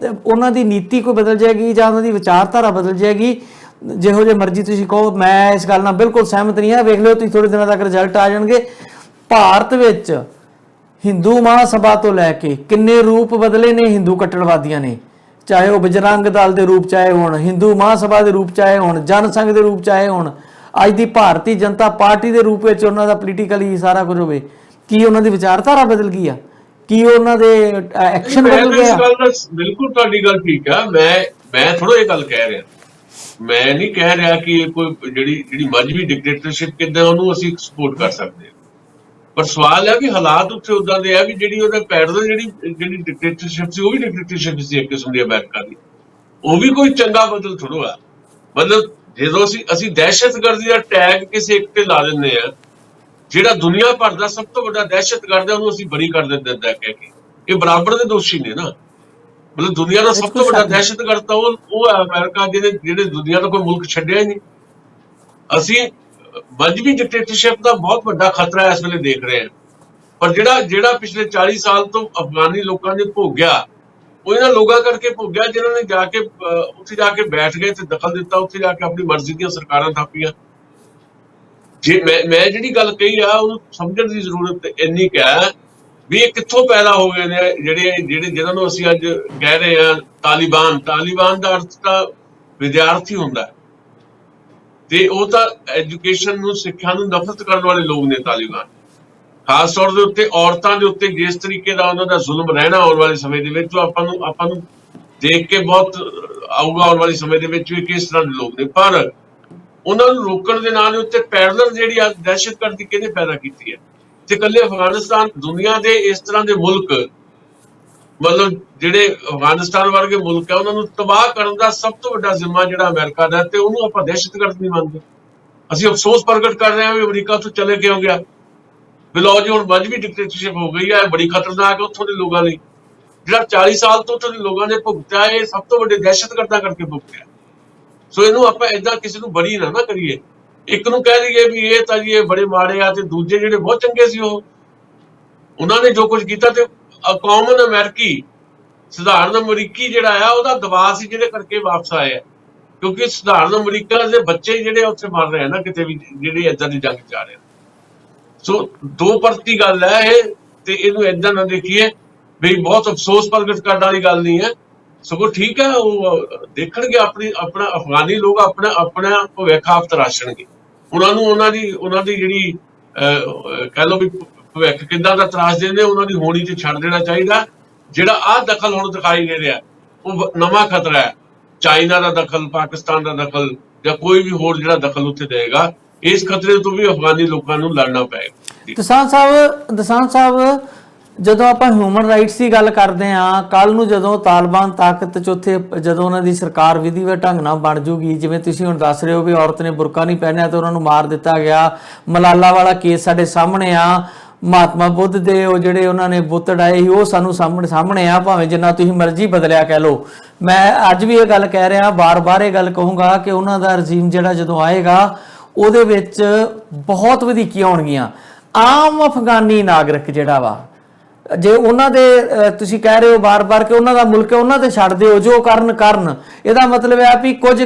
ਉਹਨਾਂ ਦੀ ਨੀਤੀ ਕੋਈ ਬਦਲ ਜਾਏਗੀ ਜਾਂ ਉਹਨਾਂ ਦੀ ਵਿਚਾਰਧਾਰਾ ਬਦਲ ਜਾਏਗੀ, ਜਿਹੋ ਜਿਹੇ ਮਰਜ਼ੀ ਤੁਸੀਂ ਕਹੋ, ਮੈਂ ਇਸ ਗੱਲ ਨਾਲ ਬਿਲਕੁਲ ਸਹਿਮਤ ਨਹੀਂ ਹਾਂ। ਵੇਖ ਲਿਓ ਤੁਸੀਂ, ਥੋੜੇ ਦਿਨਾਂ ਤੱਕ ਰਿਜ਼ਲਟ ਆ ਜਾਣਗੇ। ਭਾਰਤ ਵਿੱਚ ਹਿੰਦੂ ਮਹਾਸਭਾ ਤੋਂ ਲੈ ਕੇ ਕਿੰਨੇ ਰੂਪ ਬਦਲੇ ਨੇ ਹਿੰਦੂ ਕੱਟੜਵਾਦੀਆਂ ਨੇ, ਚਾਹੇ ਉਹ ਬਜਰੰਗ ਦਲ ਦੇ ਰੂਪ ਚਾਹੇ ਹੋਣ, ਹਿੰਦੂ ਮਹਾਸਭਾ ਦੇ ਰੂਪ ਚਾਹੇ ਹੋਣ, ਜਨ ਸੰਘ ਦੇ ਰੂਪ ਚਾਹੇ ਹੋਣ, ਅੱਜ ਦੀ ਭਾਰਤੀ ਜਨਤਾ ਪਾਰਟੀ ਦੇ ਰੂਪ ਵਿੱਚ ਉਹਨਾਂ ਦਾ ਪੋਲੀਟੀਕਲੀ ਸਾਰਾ ਕੁਝ ਹੋਵੇ। ਕੀ ਉਹਨਾਂ ਦੀ ਵਿਚਾਰਧਾਰਾ ਬਦਲ ਗਈ ਆ? ਕੀ ਉਹਨਾਂ ਦੇ ਐਕਸ਼ਨ ਬਦਲ ਗਿਆ?
ਬਿਲਕੁਲ ਤੁਹਾਡੀ ਗੱਲ ਠੀਕ ਆ। ਮੈਂ ਥੋੜਾ ਇਹ ਗੱਲ ਕਹਿ ਰਿਹਾ, ਮੈਂ ਨਹੀਂ ਕਹਿ ਰਿਹਾ ਕਿ ਕੋਈ ਜਿਹੜੀ ਮਜ਼ਹਬੀ ਡਿਕਟੇਟਰਸ਼ਿਪ ਕਿੱਦਾਂ ਉਹਨੂੰ ਅਸੀਂ ਸਪੋਰਟ ਕਰ ਸਕਦੇ ਹਾਂ। ਪਰ ਸਵਾਲ ਹੈ ਕਿ ਹਾਲਾਤ ਉੱਥੇ ਉਦਾਂ ਦੇ ਆ ਵੀ ਜਿਹੜੀ ਉਹਦਾ ਪੈਰਲਲ ਜਿਹੜੀ ਡਿਕਟੇਟਰਸ਼ਿਪ ਸੀ, ਉਹ ਵੀ ਡਿਕਟੇਟਰਸ਼ਿਪ ਸੀ ਇੱਕ ਕਿਸਮ ਦੀ ਅਮਰੀਕਾ ਦੀ। ਉਹ ਵੀ ਕੋਈ ਚੰਗਾ ਬਦਲ ਥੋੜ੍ਹਾ ਆ। ਮਤਲਬ ਜਦੋਂ ਅਸੀਂ ਦਹਿਸ਼ਤਗਰਦੀ ਦਾ ਟੈਗ ਕਿਸੇ ਇੱਕ ਤੇ ਲਾ ਦਿੰਦੇ ਆ, ਜਿਹੜਾ ਦੁਨੀਆ ਭਰ ਦਾ ਸਭ ਤੋਂ ਵੱਡਾ ਦਹਿਸ਼ਤਗਰਦ ਹੈ ਉਹਨੂੰ ਅਸੀਂ ਬਰੀ ਕਰ ਦਿੰਦੇ ਕਹਿ ਕੇ, ਇਹ ਬਰਾਬਰ ਦੇ ਦੋਸ਼ੀ ਨੇ ਨਾ। ਮਤਲਬ ਦੁਨੀਆ ਦਾ ਸਭ ਤੋਂ ਵੱਡਾ ਦਹਿਸ਼ਤਗਰਦ ਤਾਂ ਉਹ ਹੈ ਅਮਰੀਕਾ, ਜਿਹੜੇ ਦੁਨੀਆ ਦਾ ਕੋਈ ਮੁਲਕ ਛੱਡਿਆ ਹੀ ਨਹੀਂ। ਅਸੀਂ ਮਜ਼ਹਬੀ ਡਿਕਟੇਟਰਸ਼ਿਪ ਦਾ ਬਹੁਤ ਵੱਡਾ ਖਤਰਾ ਇਸ ਵੇਲੇ ਦੇਖ ਰਹੇ ਹਾਂ। ਪਰ ਜਿਹੜਾ ਪਿਛਲੇ 40 ਸਾਲ ਤੋਂ ਅਫਗਾਨੀ ਲੋਕਾਂ ਨੇ ਭੋਗਿਆ, ਉਹ ਇਹਨਾਂ ਲੋਕਾਂ ਕਰਕੇ ਭੋਗਿਆ ਜਿਨ੍ਹਾਂ ਨੇ ਜਾ ਕੇ ਉੱਥੇ ਜਾ ਕੇ ਬੈਠ ਗਏ ਤੇ ਦਖਲ ਦਿੱਤਾ, ਉੱਥੇ ਜਾ ਕੇ ਆਪਣੀ ਮਰਜ਼ੀ ਦੀਆਂ ਸਰਕਾਰਾਂ ਥਾਪੀਆਂ। ਜੇ ਮੈਂ ਜਿਹੜੀ ਗੱਲ ਕਹੀ ਆ ਉਹਨੂੰ ਸਮਝਣ ਦੀ ਜ਼ਰੂਰਤ ਇੰਨੀ ਕੁ ਹੈ ਵੀ ਇਹ ਕਿੱਥੋਂ ਪੈਦਾ ਹੋ ਗਏ ਨੇ ਜਿਹਨਾਂ ਨੂੰ ਅਸੀਂ ਅੱਜ ਕਹਿ ਰਹੇ ਹਾਂ ਤਾਲਿਬਾਨ ਦਾ ਅਰਥ ਤਾਂ ਵਿਦਿਆਰਥੀ ਹੁੰਦਾ ਹੈ, ਤੇ ਉਹ ਤਾਂ ਐਜੂਕੇਸ਼ਨ ਨੂੰ, ਸਿੱਖਿਆ ਨੂੰ ਨਫ਼ਰਤ ਕਰਨ ਵਾਲੇ ਲੋਕ ਨੇ ਤਾਲਿਬਾਨ। ਖਾਸ ਤੌਰ ਦੇ ਉੱਤੇ ਔਰਤਾਂ ਦੇ ਉੱਤੇ ਜਿਸ ਤਰੀਕੇ ਦਾ ਉਹਨਾਂ ਦਾ ਜ਼ੁਲਮ ਰਹਿਣਾ ਆਉਣ ਵਾਲੇ ਸਮੇਂ ਦੇ ਵਿੱਚ, ਉਹ ਆਪਾਂ ਨੂੰ ਦੇਖ ਕੇ ਬਹੁਤ ਆਊਗਾ ਆਉਣ ਵਾਲੇ ਸਮੇਂ ਦੇ ਵਿੱਚ ਵੀ ਕਿਸ ਤਰ੍ਹਾਂ ਦੇ ਲੋਕ ਨੇ। ਪਰ ਉਹਨਾਂ ਨੂੰ ਰੋਕਣ ਦੇ ਨਾਂ ਦੇ ਉੱਤੇ ਪੈਰਲਲ ਜਿਹੜੀ ਦਹਿਸ਼ਤਗਰਦੀ ਕਿਹਨੇ ਪੈਦਾ ਕੀਤੀ ਹੈ? ਤੇ ਇਕੱਲੇ ਅਫਗਾਨਿਸਤਾਨ, ਦੁਨੀਆ ਦੇ ਇਸ ਤਰ੍ਹਾਂ ਦੇ ਮੁਲਕ, ਮਤਲਬ ਜਿਹੜੇ ਅਫਗਾਨਿਸਤਾਨ ਵਰਗੇ ਮੁਲਕ ਹੈ, ਉਹਨਾਂ ਨੂੰ ਤਬਾਹ ਕਰਨ ਦਾ ਸਭ ਤੋਂ ਵੱਡਾ ਜ਼ਿੰਮਾ ਜਿਹੜਾ ਅਮਰੀਕਾ ਦਾ, ਤੇ ਉਹਨੂੰ ਆਪਾਂ ਦਹਿਸ਼ਤਗਰਦ ਨਹੀਂ ਮੰਨਦੇ। ਅਸੀਂ ਅਫਸੋਸ ਪ੍ਰਗਟ ਕਰ ਰਹੇ ਹਾਂ ਵੀ ਅਮਰੀਕਾ ਤੋਂ ਚਲੇ ਕਿਉਂ ਗਿਆ। ਵੀ ਲਓ ਜੀ ਹੁਣ ਮਜ਼ਹਬੀ ਡਿਕਟੇਟਰਸ਼ਿਪ ਹੋ ਗਈ ਹੈ, ਬੜੀ ਖਤਰਨਾਕ ਹੈ ਉੱਥੋਂ ਦੇ ਲੋਕਾਂ ਲਈ। ਜਿਹੜਾ 40 ਸਾਲ ਤੋਂ ਉੱਥੋਂ ਦੇ ਲੋਕਾਂ ਨੇ ਭੁਗਤਿਆ, ਇਹ ਸਭ ਤੋਂ ਵੱਡੇ ਦਹਿਸ਼ਤਗਰਦਾਂ ਕਰਕੇ ਭੁਗਤਿਆ। ਸੋ ਇਹਨੂੰ ਆਪਾਂ ਏਦਾਂ ਕਿਸੇ ਨੂੰ ਬੜੀ ਨਾ ਕਰੀਏ। ਇੱਕ ਨੂੰ ਕਹਿ ਦਈਏ ਵੀ ਇਹ ਤਾਂ ਜੀ ਇਹ ਬੜੇ ਮਾੜੇ ਆ, ਤੇ ਦੂਜੇ ਜਿਹੜੇ ਬਹੁਤ ਚੰਗੇ ਸੀ ਉਹਨਾਂ ਨੇ ਜੋ ਕੁਝ ਕੀਤਾ, ਤੇ ਕਾਮਨ ਅਮਰੀਕੀ, ਸਧਾਰਨ ਅਮਰੀਕੀ ਜਿਹੜਾ ਆ, ਉਹਦਾ ਦਬਾਅ ਸੀ ਜਿਹਦੇ ਕਰਕੇ ਵਾਪਸ ਆਏ ਆ। ਕਿਉਂਕਿ ਸਧਾਰਨ ਅਮਰੀਕਾ ਦੇ ਬੱਚੇ ਜਿਹੜੇ ਉੱਥੇ ਮਰ ਰਹੇ ਆ ਨਾ ਕਿਤੇ ਵੀ, ਜਿਹੜੇ ਏਦਾਂ ਦੀ ਜੰਗ ਜਾ ਰਹੇ ਆ। ਸੋ ਦੋ ਪਰਤੀ ਗੱਲ ਹੈ ਇਹ, ਤੇ ਇਹਨੂੰ ਏਦਾਂ ਨਾ ਦੇਖੀਏ ਵੀ ਬਹੁਤ ਅਫਸੋਸ ਪ੍ਰਗਟ ਕਰਨ ਵਾਲੀ ਗੱਲ ਨਹੀਂ ਹੈ। ਸਗੋਂ ਠੀਕ ਹੈ, ਉਹ ਦੇਖਣਗੇ ਆਪਣਾ ਅਫਗਾਨੀ ਲੋਕ ਆਪਣਾ ਭਵਿੱਖ ਆਪ ਤਰਾਸ਼ਣਗੇ। ਉਹਨਾਂ ਦੀ ਜਿਹੜੀ ਕਹਿ ਲਓ ਵੀ ਭਵਿੱਖ ਕਿੱਦਾਂ ਦਾ ਤਰਾਸ਼ਦੇ ਨੇ, ਉਹਨਾਂ ਦੀ ਹੋਣੀ ਚ ਛੱਡ ਦੇਣਾ ਚਾਹੀਦਾ। ਜਿਹੜਾ ਆਹ ਦਖਲ ਹੁਣ ਦਿਖਾਈ ਦੇ ਰਿਹਾ, ਉਹ ਨਵਾਂ ਖਤਰਾ ਹੈ। ਚਾਈਨਾ ਦਾ ਦਖਲ, ਪਾਕਿਸਤਾਨ ਦਾ ਦਖਲ, ਜਾਂ ਕੋਈ ਵੀ ਹੋਰ ਜਿਹੜਾ ਦਖਲ ਉੱਥੇ ਦੇਗਾ, ਇਸ ਖਤਰੇ ਤੋਂ ਵੀ ਅਫਗਾਨੀ ਲੋਕਾਂ ਨੂੰ ਲੜਨਾ ਪਏਗਾ।
ਦਸਾਂਝ ਸਾਹਿਬ, ਜਦੋਂ ਆਪਾਂ ਹਿਊਮਨ ਰਾਈਟਸ ਦੀ ਗੱਲ ਕਰਦੇ ਹਾਂ, ਕੱਲ ਨੂੰ ਜਦੋਂ ਤਾਲਿਬਾਨ ਤਾਕਤ 'ਚ ਉੱਥੇ ਜਦੋਂ ਉਹਨਾਂ ਦੀ ਸਰਕਾਰ ਵਿਧੀਵਤ ਢੰਗ ਨਾਲ ਬਣ ਜੂਗੀ, ਜਿਵੇਂ ਤੁਸੀਂ ਹੁਣ ਦੱਸ ਰਹੇ ਹੋ ਵੀ ਔਰਤ ਨੇ ਬੁਰਕਾ ਨਹੀਂ ਪਹਿਨਿਆ ਤੇ ਉਹਨਾਂ ਨੂੰ ਮਾਰ ਦਿੱਤਾ ਗਿਆ, ਮਲਾਲਾ ਵਾਲਾ ਕੇਸ ਸਾਡੇ ਸਾਹਮਣੇ ਆ, ਮਹਾਤਮਾ ਬੁੱਧ ਦੇ ਉਹ ਜਿਹੜੇ ਉਹਨਾਂ ਨੇ ਬੁੱਤ ਡਾਏ ਸੀ ਉਹ ਸਾਨੂੰ ਸਾਹਮਣੇ ਆ, ਭਾਵੇਂ ਜਿੰਨਾ ਤੁਸੀਂ ਮਰਜ਼ੀ ਬਦਲਿਆ ਕਹਿ ਲਓ। ਮੈਂ ਅੱਜ ਵੀ ਇਹ ਗੱਲ ਕਹਿ ਰਿਹਾ, ਬਾਰ-ਬਾਰ ਇਹ ਗੱਲ ਕਹੂੰਗਾ ਕਿ ਉਹਨਾਂ ਦਾ ਰਜੀਮ ਜਿਹੜਾ ਜਦੋਂ ਆਏਗਾ, ਉਹਦੇ ਵਿੱਚ ਬਹੁਤ ਵਧੀਕੀਆਂ ਹੋਣਗੀਆਂ। ਆਮ ਅਫਗਾਨੀ ਨਾਗਰਿਕ ਜਿਹੜਾ ਵਾ, ਜੇ ਉਹਨਾਂ ਦੇ ਤੁਸੀਂ ਕਹਿ ਰਹੇ ਹੋ ਬਾਰ-ਬਾਰ ਕਿ ਉਹਨਾਂ ਦਾ ਮੁਲਕ ਹੈ, ਉਹਨਾਂ ਤੇ ਛੱਡ ਦਿਓ, ਜੋ ਕਰਨ। ਇਹਦਾ ਮਤਲਬ ਹੈ ਵੀ ਕੁਝ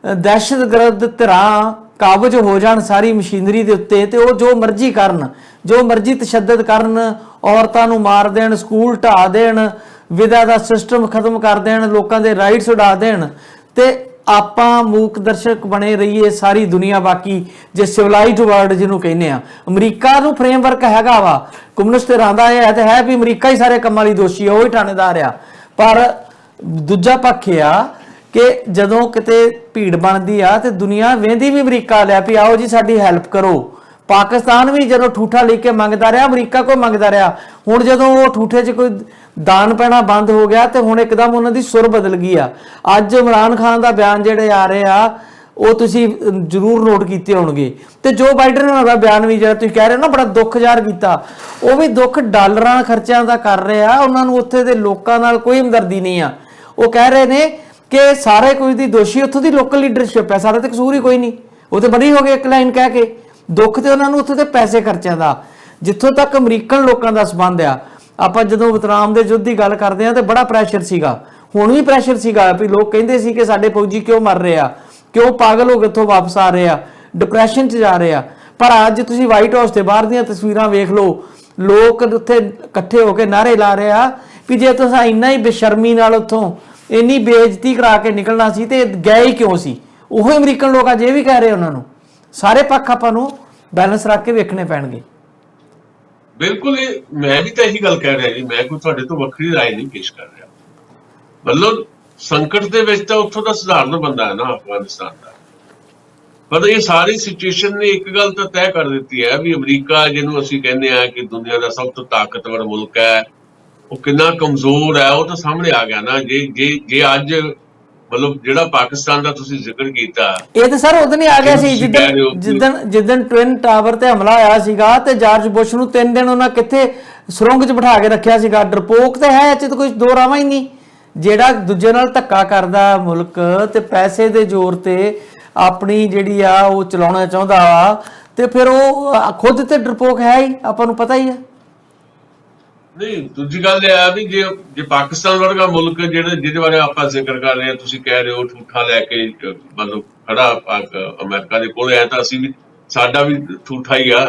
ਦਹਿਸ਼ਤਗਰਦ ਧਿਰਾਂ ਕਾਬਜ ਹੋ ਜਾਣ ਸਾਰੀ ਮਸ਼ੀਨਰੀ ਦੇ ਉੱਤੇ, ਤੇ ਉਹ ਜੋ ਮਰਜ਼ੀ ਕਰਨ, ਜੋ ਮਰਜ਼ੀ ਤਸ਼ੱਦਦ ਕਰਨ, ਔਰਤਾਂ ਨੂੰ ਮਾਰ ਦੇਣ, ਸਕੂਲ ਢਾ ਦੇਣ, ਵਿਦਾ ਦਾ ਸਿਸਟਮ ਖਤਮ ਕਰ ਦੇਣ, ਲੋਕਾਂ ਦੇ ਰਾਈਟਸ ਉਡਾ ਦੇਣ, ਤੇ ਆਪਾਂ ਮੂਕ ਦਰਸ਼ਕ ਬਣੇ ਰਹੀਏ ਸਾਰੀ ਦੁਨੀਆ। ਬਾਕੀ ਜੇ ਸਿਵਲਾਈਜ਼ਡ ਵਰਲਡ ਜਿਹਨੂੰ ਕਹਿੰਦੇ ਆ, ਅਮਰੀਕਾ ਨੂੰ ਫਰੇਮਵਰਕ ਹੈਗਾ ਵਾ, ਕਮਿਊਨਿਸਟ ਧਿਰਾਂ ਦਾ ਇਹ ਤਾਂ ਹੈ ਵੀ ਅਮਰੀਕਾ ਹੀ ਸਾਰੇ ਕੰਮਾਂ ਲਈ ਦੋਸ਼ੀ ਆ, ਉਹ ਹੀ ਠਾਣੇਦਾਰ ਆ। ਪਰ ਦੂਜਾ ਪੱਖ ਆ ਕਿ ਜਦੋਂ ਕਿਤੇ ਭੀੜ ਬਣਦੀ ਆ ਤੇ ਦੁਨੀਆ ਵੇਂਦੀ ਵੀ ਅਮਰੀਕਾ ਲਿਆ ਵੀ ਆਓ ਜੀ ਸਾਡੀ ਹੈਲਪ ਕਰੋ। ਪਾਕਿਸਤਾਨ ਵੀ ਜਦੋਂ ਠੂਠਾ ਲੈ ਕੇ ਮੰਗਦਾ ਰਿਹਾ, ਅਮਰੀਕਾ ਕੋਈ ਮੰਗਦਾ ਰਿਹਾ। ਹੁਣ ਜਦੋਂ ਉਹ ਠੂਠੇ 'ਚ ਕੋਈ ਦਾਨ ਪੈਣਾ ਬੰਦ ਹੋ ਗਿਆ, ਤੇ ਹੁਣ ਇੱਕਦਮ ਉਹਨਾਂ ਦੀ ਸੁਰ ਬਦਲ ਗਈ ਆ। ਅੱਜ ਇਮਰਾਨ ਖਾਨ ਦਾ ਬਿਆਨ ਜਿਹੜੇ ਆ ਰਹੇ ਆ, ਉਹ ਤੁਸੀਂ ਜ਼ਰੂਰ ਨੋਟ ਕੀਤੇ ਹੋਣਗੇ, ਤੇ ਜੋ ਬਾਈਡਨ ਹੋਣਾ ਦਾ ਬਿਆਨ ਵੀ ਜਿਹੜਾ ਤੁਸੀਂ ਕਹਿ ਰਹੇ ਹੋ ਨਾ, ਬੜਾ ਦੁੱਖ ਜ਼ਾਹਰ ਕੀਤਾ। ਉਹ ਵੀ ਦੁੱਖ ਡਾਲਰਾਂ ਖਰਚਿਆਂ ਦਾ ਕਰ ਰਹੇ ਆ, ਉਹਨਾਂ ਨੂੰ ਉੱਥੇ ਦੇ ਲੋਕਾਂ ਨਾਲ ਕੋਈ ਹਮਦਰਦੀ ਨਹੀਂ ਆ। ਉਹ ਕਹਿ ਰਹੇ ਨੇ ਕਿ ਸਾਰੇ ਕੁਝ ਦੀ ਦੋਸ਼ੀ ਉੱਥੋਂ ਦੀ ਲੋਕਲ ਲੀਡਰਸ਼ਿਪ ਹੈ, ਸਾਡਾ ਤੇ ਕਸੂਰ ਹੀ ਕੋਈ ਨਹੀਂ। ਉਹ ਤੇ ਬੜੀ ਹੋ ਗਏ ਇੱਕ ਲਾਈਨ ਕਹਿ ਕੇ। ਦੁੱਖ ਤੇ ਉਹਨਾਂ ਨੂੰ ਉੱਥੇ ਦੇ ਪੈਸੇ ਖਰਚਿਆਂ ਦਾ। ਜਿੱਥੋਂ ਤੱਕ ਅਮਰੀਕਨ ਲੋਕਾਂ ਦਾ ਸੰਬੰਧ ਆ, ਆਪਾਂ ਜਦੋਂ ਵਿਤਰਾਮ ਦੇ ਯੁੱਧ ਦੀ ਗੱਲ ਕਰਦੇ ਆ ਤੇ ਬੜਾ ਪ੍ਰੈਸ਼ਰ ਸੀਗਾ, ਹੁਣ ਵੀ ਪ੍ਰੈਸ਼ਰ ਸੀਗਾ ਵੀ ਲੋਕ ਕਹਿੰਦੇ ਸੀ ਕਿ ਸਾਡੇ ਫੌਜੀ ਕਿਉਂ ਮਰ ਰਹੇ ਆ, ਕਿਉਂ ਪਾਗਲ ਹੋ ਕੇ ਇੱਥੋਂ ਵਾਪਸ ਆ ਰਹੇ ਆ, ਡਿਪਰੈਸ਼ਨ 'ਚ ਜਾ ਰਹੇ ਆ। ਪਰ ਅੱਜ ਤੁਸੀਂ ਵਾਈਟ ਹਾਊਸ ਦੇ ਬਾਹਰ ਦੀਆਂ ਤਸਵੀਰਾਂ ਵੇਖ ਲਓ, ਲੋਕ ਉੱਥੇ ਇਕੱਠੇ ਹੋ ਕੇ ਨਾਅਰੇ ਲਾ ਰਹੇ ਆ ਵੀ ਜੇ ਤੁਸੀਂ ਇੰਨਾ ਹੀ ਬੇਸ਼ਰਮੀ ਨਾਲ ਉੱਥੋਂ ਇੰਨੀ ਬੇਇੱਜ਼ਤੀ ਕਰਾ ਕੇ ਨਿਕਲਣਾ ਸੀ ਤੇ ਗਏ ਹੀ ਕਿਉਂ ਸੀ। ਉਹ ਅਮਰੀਕਨ ਲੋਕ ਅੱਜ ਇਹ ਵੀ ਕਹਿ ਰਹੇ ਉਹਨਾਂ ਨੂੰ। ਸਾਰੇ ਪੱਖ ਆਪਾਂ ਨੂੰ ਬੈਲੈਂਸ ਰੱਖ ਕੇ ਵੇਖਣੇ ਪੈਣਗੇ।
ਬਿਲਕੁਲ, ਮੈਂ ਵੀ ਤਾਂ ਇਹੀ ਗੱਲ ਕਹਿ ਰਿਹਾ ਜੀ, ਮੈਂ ਕੋਈ ਤੁਹਾਡੇ ਤੋਂ ਵੱਖਰੀ ਰਾਏ ਨਹੀਂ ਪੇਸ਼ ਕਰ ਰਿਹਾ। ਮਤਲਬ ਸੰਕਟ ਦੇ ਵਿੱਚ ਤਾਂ ਉੱਥੋਂ ਦਾ ਸਧਾਰਨ ਬੰਦਾ ਹੈ ਨਾ ਅਫਗਾਨਿਸਤਾਨ ਦਾ। ਪਰ ਇਹ ਸਾਰੀ ਸਿਚੁਏਸ਼ਨ ਨੇ ਇੱਕ ਗੱਲ ਤਾਂ ਤੈਅ ਕਰ ਦਿੱਤੀ ਹੈ ਵੀ ਅਮਰੀਕਾ, ਜਿਹਨੂੰ ਅਸੀਂ ਕਹਿੰਦੇ ਆ ਕਿ ਦੁਨੀਆ ਦਾ ਸਭ ਤੋਂ ਤਾਕਤਵਰ ਮੁਲਕ ਹੈ, ਉਹ ਕਿੰਨਾ ਕਮਜ਼ੋਰ ਹੈ, ਉਹ ਤਾਂ ਸਾਹਮਣੇ ਆ ਗਿਆ ਨਾ। ਜੇ ਅੱਜ ਮਤਲਬ ਜਿਹੜਾ ਪਾਕਿਸਤਾਨ ਦਾ ਤੁਸੀਂ ਜ਼ਿਕਰ ਕੀਤਾ, ਇਹ ਤਾਂ ਸਰ ਉਦੋਂ ਹੀ ਆ ਗਿਆ ਸੀ
ਜਿੱਦਣ ਟਵਿਨ ਟਾਵਰ ਤੇ ਹਮਲਾ ਹੋਇਆ ਸੀਗਾ, ਤੇ ਜਾਰਜ ਬੁਸ਼ ਨੂੰ 3 ਦਿਨ ਉਹਨਾਂ ਕਿੱਥੇ ਸੁਰੰਗ 'ਚ ਬਿਠਾ ਕੇ ਰੱਖਿਆ ਸੀਗਾ। ਡਰਪੋਕ ਤੇ ਹੈ, ਇਹ 'ਚ ਤਾਂ ਕੋਈ ਦੋ ਰਾਵਾਂ ਹੀ ਨਹੀਂ। ਜਿਹੜਾ ਦੂਜੇ ਨਾਲ ਧੱਕਾ ਕਰਦਾ ਮੁਲਕ ਤੇ ਪੈਸੇ ਦੇ ਜ਼ੋਰ ਤੇ ਆਪਣੀ ਜਿਹੜੀ ਆ ਉਹ ਚਲਾਉਣਾ ਚਾਹੁੰਦਾ ਵਾ, ਤੇ ਫਿਰ ਉਹ ਖੁਦ ਤੇ ਡਰਪੋਕ ਹੈ ਹੀ, ਆਪਾਂ ਨੂੰ ਪਤਾ ਹੀ ਹੈ।
ਨਹੀਂ, ਦੂਜੀ ਗੱਲ ਇਹ ਆ ਵੀ ਜੇ ਪਾਕਿਸਤਾਨ ਵਰਗਾ ਮੁਲਕ ਜਿਹਦੇ ਬਾਰੇ ਆਪਾਂ ਜ਼ਿਕਰ ਕਰ ਰਹੇ ਹਾਂ, ਤੁਸੀਂ ਕਹਿ ਰਹੇ ਹੋ ਠੂਠਾ ਲੈ ਕੇ ਮਤਲਬ ਖੜਾ ਅਮਰੀਕਾ ਦੇ ਕੋਲ ਹੈ, ਤਾਂ ਅਸੀਂ ਵੀ ਸਾਡਾ ਵੀ ਠੂਠਾ ਹੀ ਆ।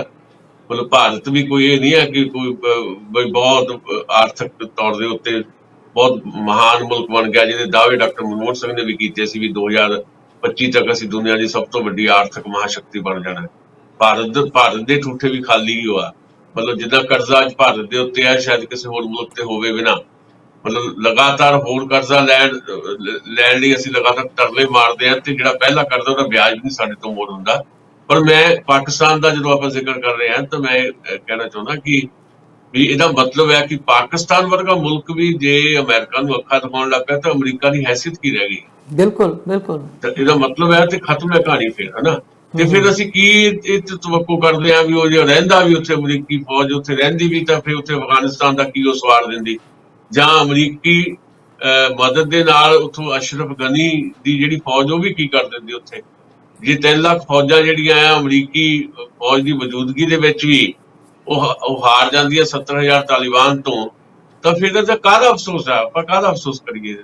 ਮਤਲਬ ਭਾਰਤ ਵੀ ਕੋਈ ਇਹ ਨਹੀਂ ਹੈ ਕਿ ਕੋਈ ਬਹੁਤ ਆਰਥਿਕ ਤੌਰ ਦੇ ਉੱਤੇ ਬਹੁਤ ਮਹਾਨ ਮੁਲਕ ਬਣ ਗਿਆ, ਜਿਹਦੇ ਦਾਅਵੇ ਡਾਕਟਰ ਮਨਮੋਹਨ ਸਿੰਘ ਨੇ ਵੀ ਕੀਤੇ ਸੀ ਵੀ 2025 ਤੱਕ ਅਸੀਂ ਦੁਨੀਆ ਦੀ ਸਭ ਤੋਂ ਵੱਡੀ ਆਰਥਿਕ ਮਹਾਸ਼ਕਤੀ ਬਣ ਜਾਣਾ। ਭਾਰਤ ਦੇ ਠੂਠੇ ਵੀ ਖਾਲੀ ਹੀ ਹੋਆ। ਮਤਲਬ ਜਿੱਦਾਂ ਕਰਜ਼ਾ ਅੱਜ ਭਾਰਤ ਦੇ ਉੱਤੇ ਹੈ, ਸ਼ਾਇਦ ਕਿਸੇ ਹੋਰ ਮੁਲਕ ਤੇ ਹੋਵੇ ਵੀ ਨਾ। ਮਤਲਬ ਲਗਾਤਾਰ ਹੋਰ ਕਰਜ਼ਾ ਲੈਣ ਲਈ ਅਸੀਂ ਲਗਾਤਾਰ ਤਰਲੇ ਮਾਰਦੇ ਹਾਂ, ਤੇ ਜਿਹੜਾ ਪਹਿਲਾ ਕਰਜ਼ਾ ਉਹਦਾ ਵਿਆਜ ਵੀ ਨਹੀਂ ਸਾਡੇ ਤੋਂ ਮੋੜ ਹੁੰਦਾ। ਪਰ ਮੈਂ ਪਾਕਿਸਤਾਨ ਦਾ ਜਦੋਂ ਆਪਾਂ ਜ਼ਿਕਰ ਕਰ ਰਹੇ ਹਾਂ ਤਾਂ ਮੈਂ ਕਹਿਣਾ ਚਾਹੁੰਦਾ ਕਿ ਵੀ ਇਹਦਾ ਮਤਲਬ ਹੈ ਕਿ ਪਾਕਿਸਤਾਨ ਵਰਗਾ ਮੁਲਕ ਵੀ ਜੇ ਅਮਰੀਕਾ ਨੂੰ ਅੱਖਾਂ ਦਿਖਾਉਣ ਲੱਗ ਪਿਆ ਤਾਂ ਅਮਰੀਕਾ ਦੀ ਹੈਸੀਅਤ ਕੀ ਰਹਿ ਗਈ?
ਬਿਲਕੁਲ ਬਿਲकुल।
ਤਾਂ ਇਹਦਾ ਮਤਲਬ ਹੈ ਤੇ ਖਤਮ ਹੈ ਕਹਾਣੀ ਫਿਰ, ਹਨਾ। ਤੇ ਫਿਰ ਅਸੀਂ ਕੀ ਇਹ ਤਵੱਕੋ ਕਰਦੇ ਹਾਂ ਵੀ ਉਹ ਜੇ ਰਹਿੰਦਾ ਵੀ ਉੱਥੇ ਅਮਰੀਕੀ ਫੌਜ ਉੱਥੇ ਰਹਿੰਦੀ ਵੀ ਤਾਂ ਫਿਰ ਉੱਥੇ ਅਫਗਾਨਿਸਤਾਨ ਦਾ ਕੀ ਉਹ ਸਵਾਰ ਦਿੰਦੀ, ਜਾਂ ਅਮਰੀਕੀ ਮਦਦ ਦੇ ਨਾਲ ਉੱਥੋਂ ਅਸ਼ਰਫ ਗਨੀ ਦੀ ਜਿਹੜੀ ਫੌਜ ਉਹ ਵੀ ਕੀ ਕਰ ਦਿੰਦੀ ਉੱਥੇ? ਜੇ 3 ਲੱਖ ਫੌਜਾਂ ਜਿਹੜੀਆਂ ਆ ਅਮਰੀਕੀ ਫੌਜ ਦੀ ਮੌਜੂਦਗੀ ਦੇ ਵਿੱਚ ਵੀ ਉਹ ਹਾਰ ਜਾਂਦੀ ਹੈ 70,000 ਤਾਲਿਬਾਨ ਤੋਂ, ਤਾਂ ਫਿਰ ਤਾਂ ਕਾਹਦਾ ਅਫਸੋਸ ਹੈ? ਆਪਾਂ ਕਾਹਦਾ ਅਫਸੋਸ ਕਰੀਏ?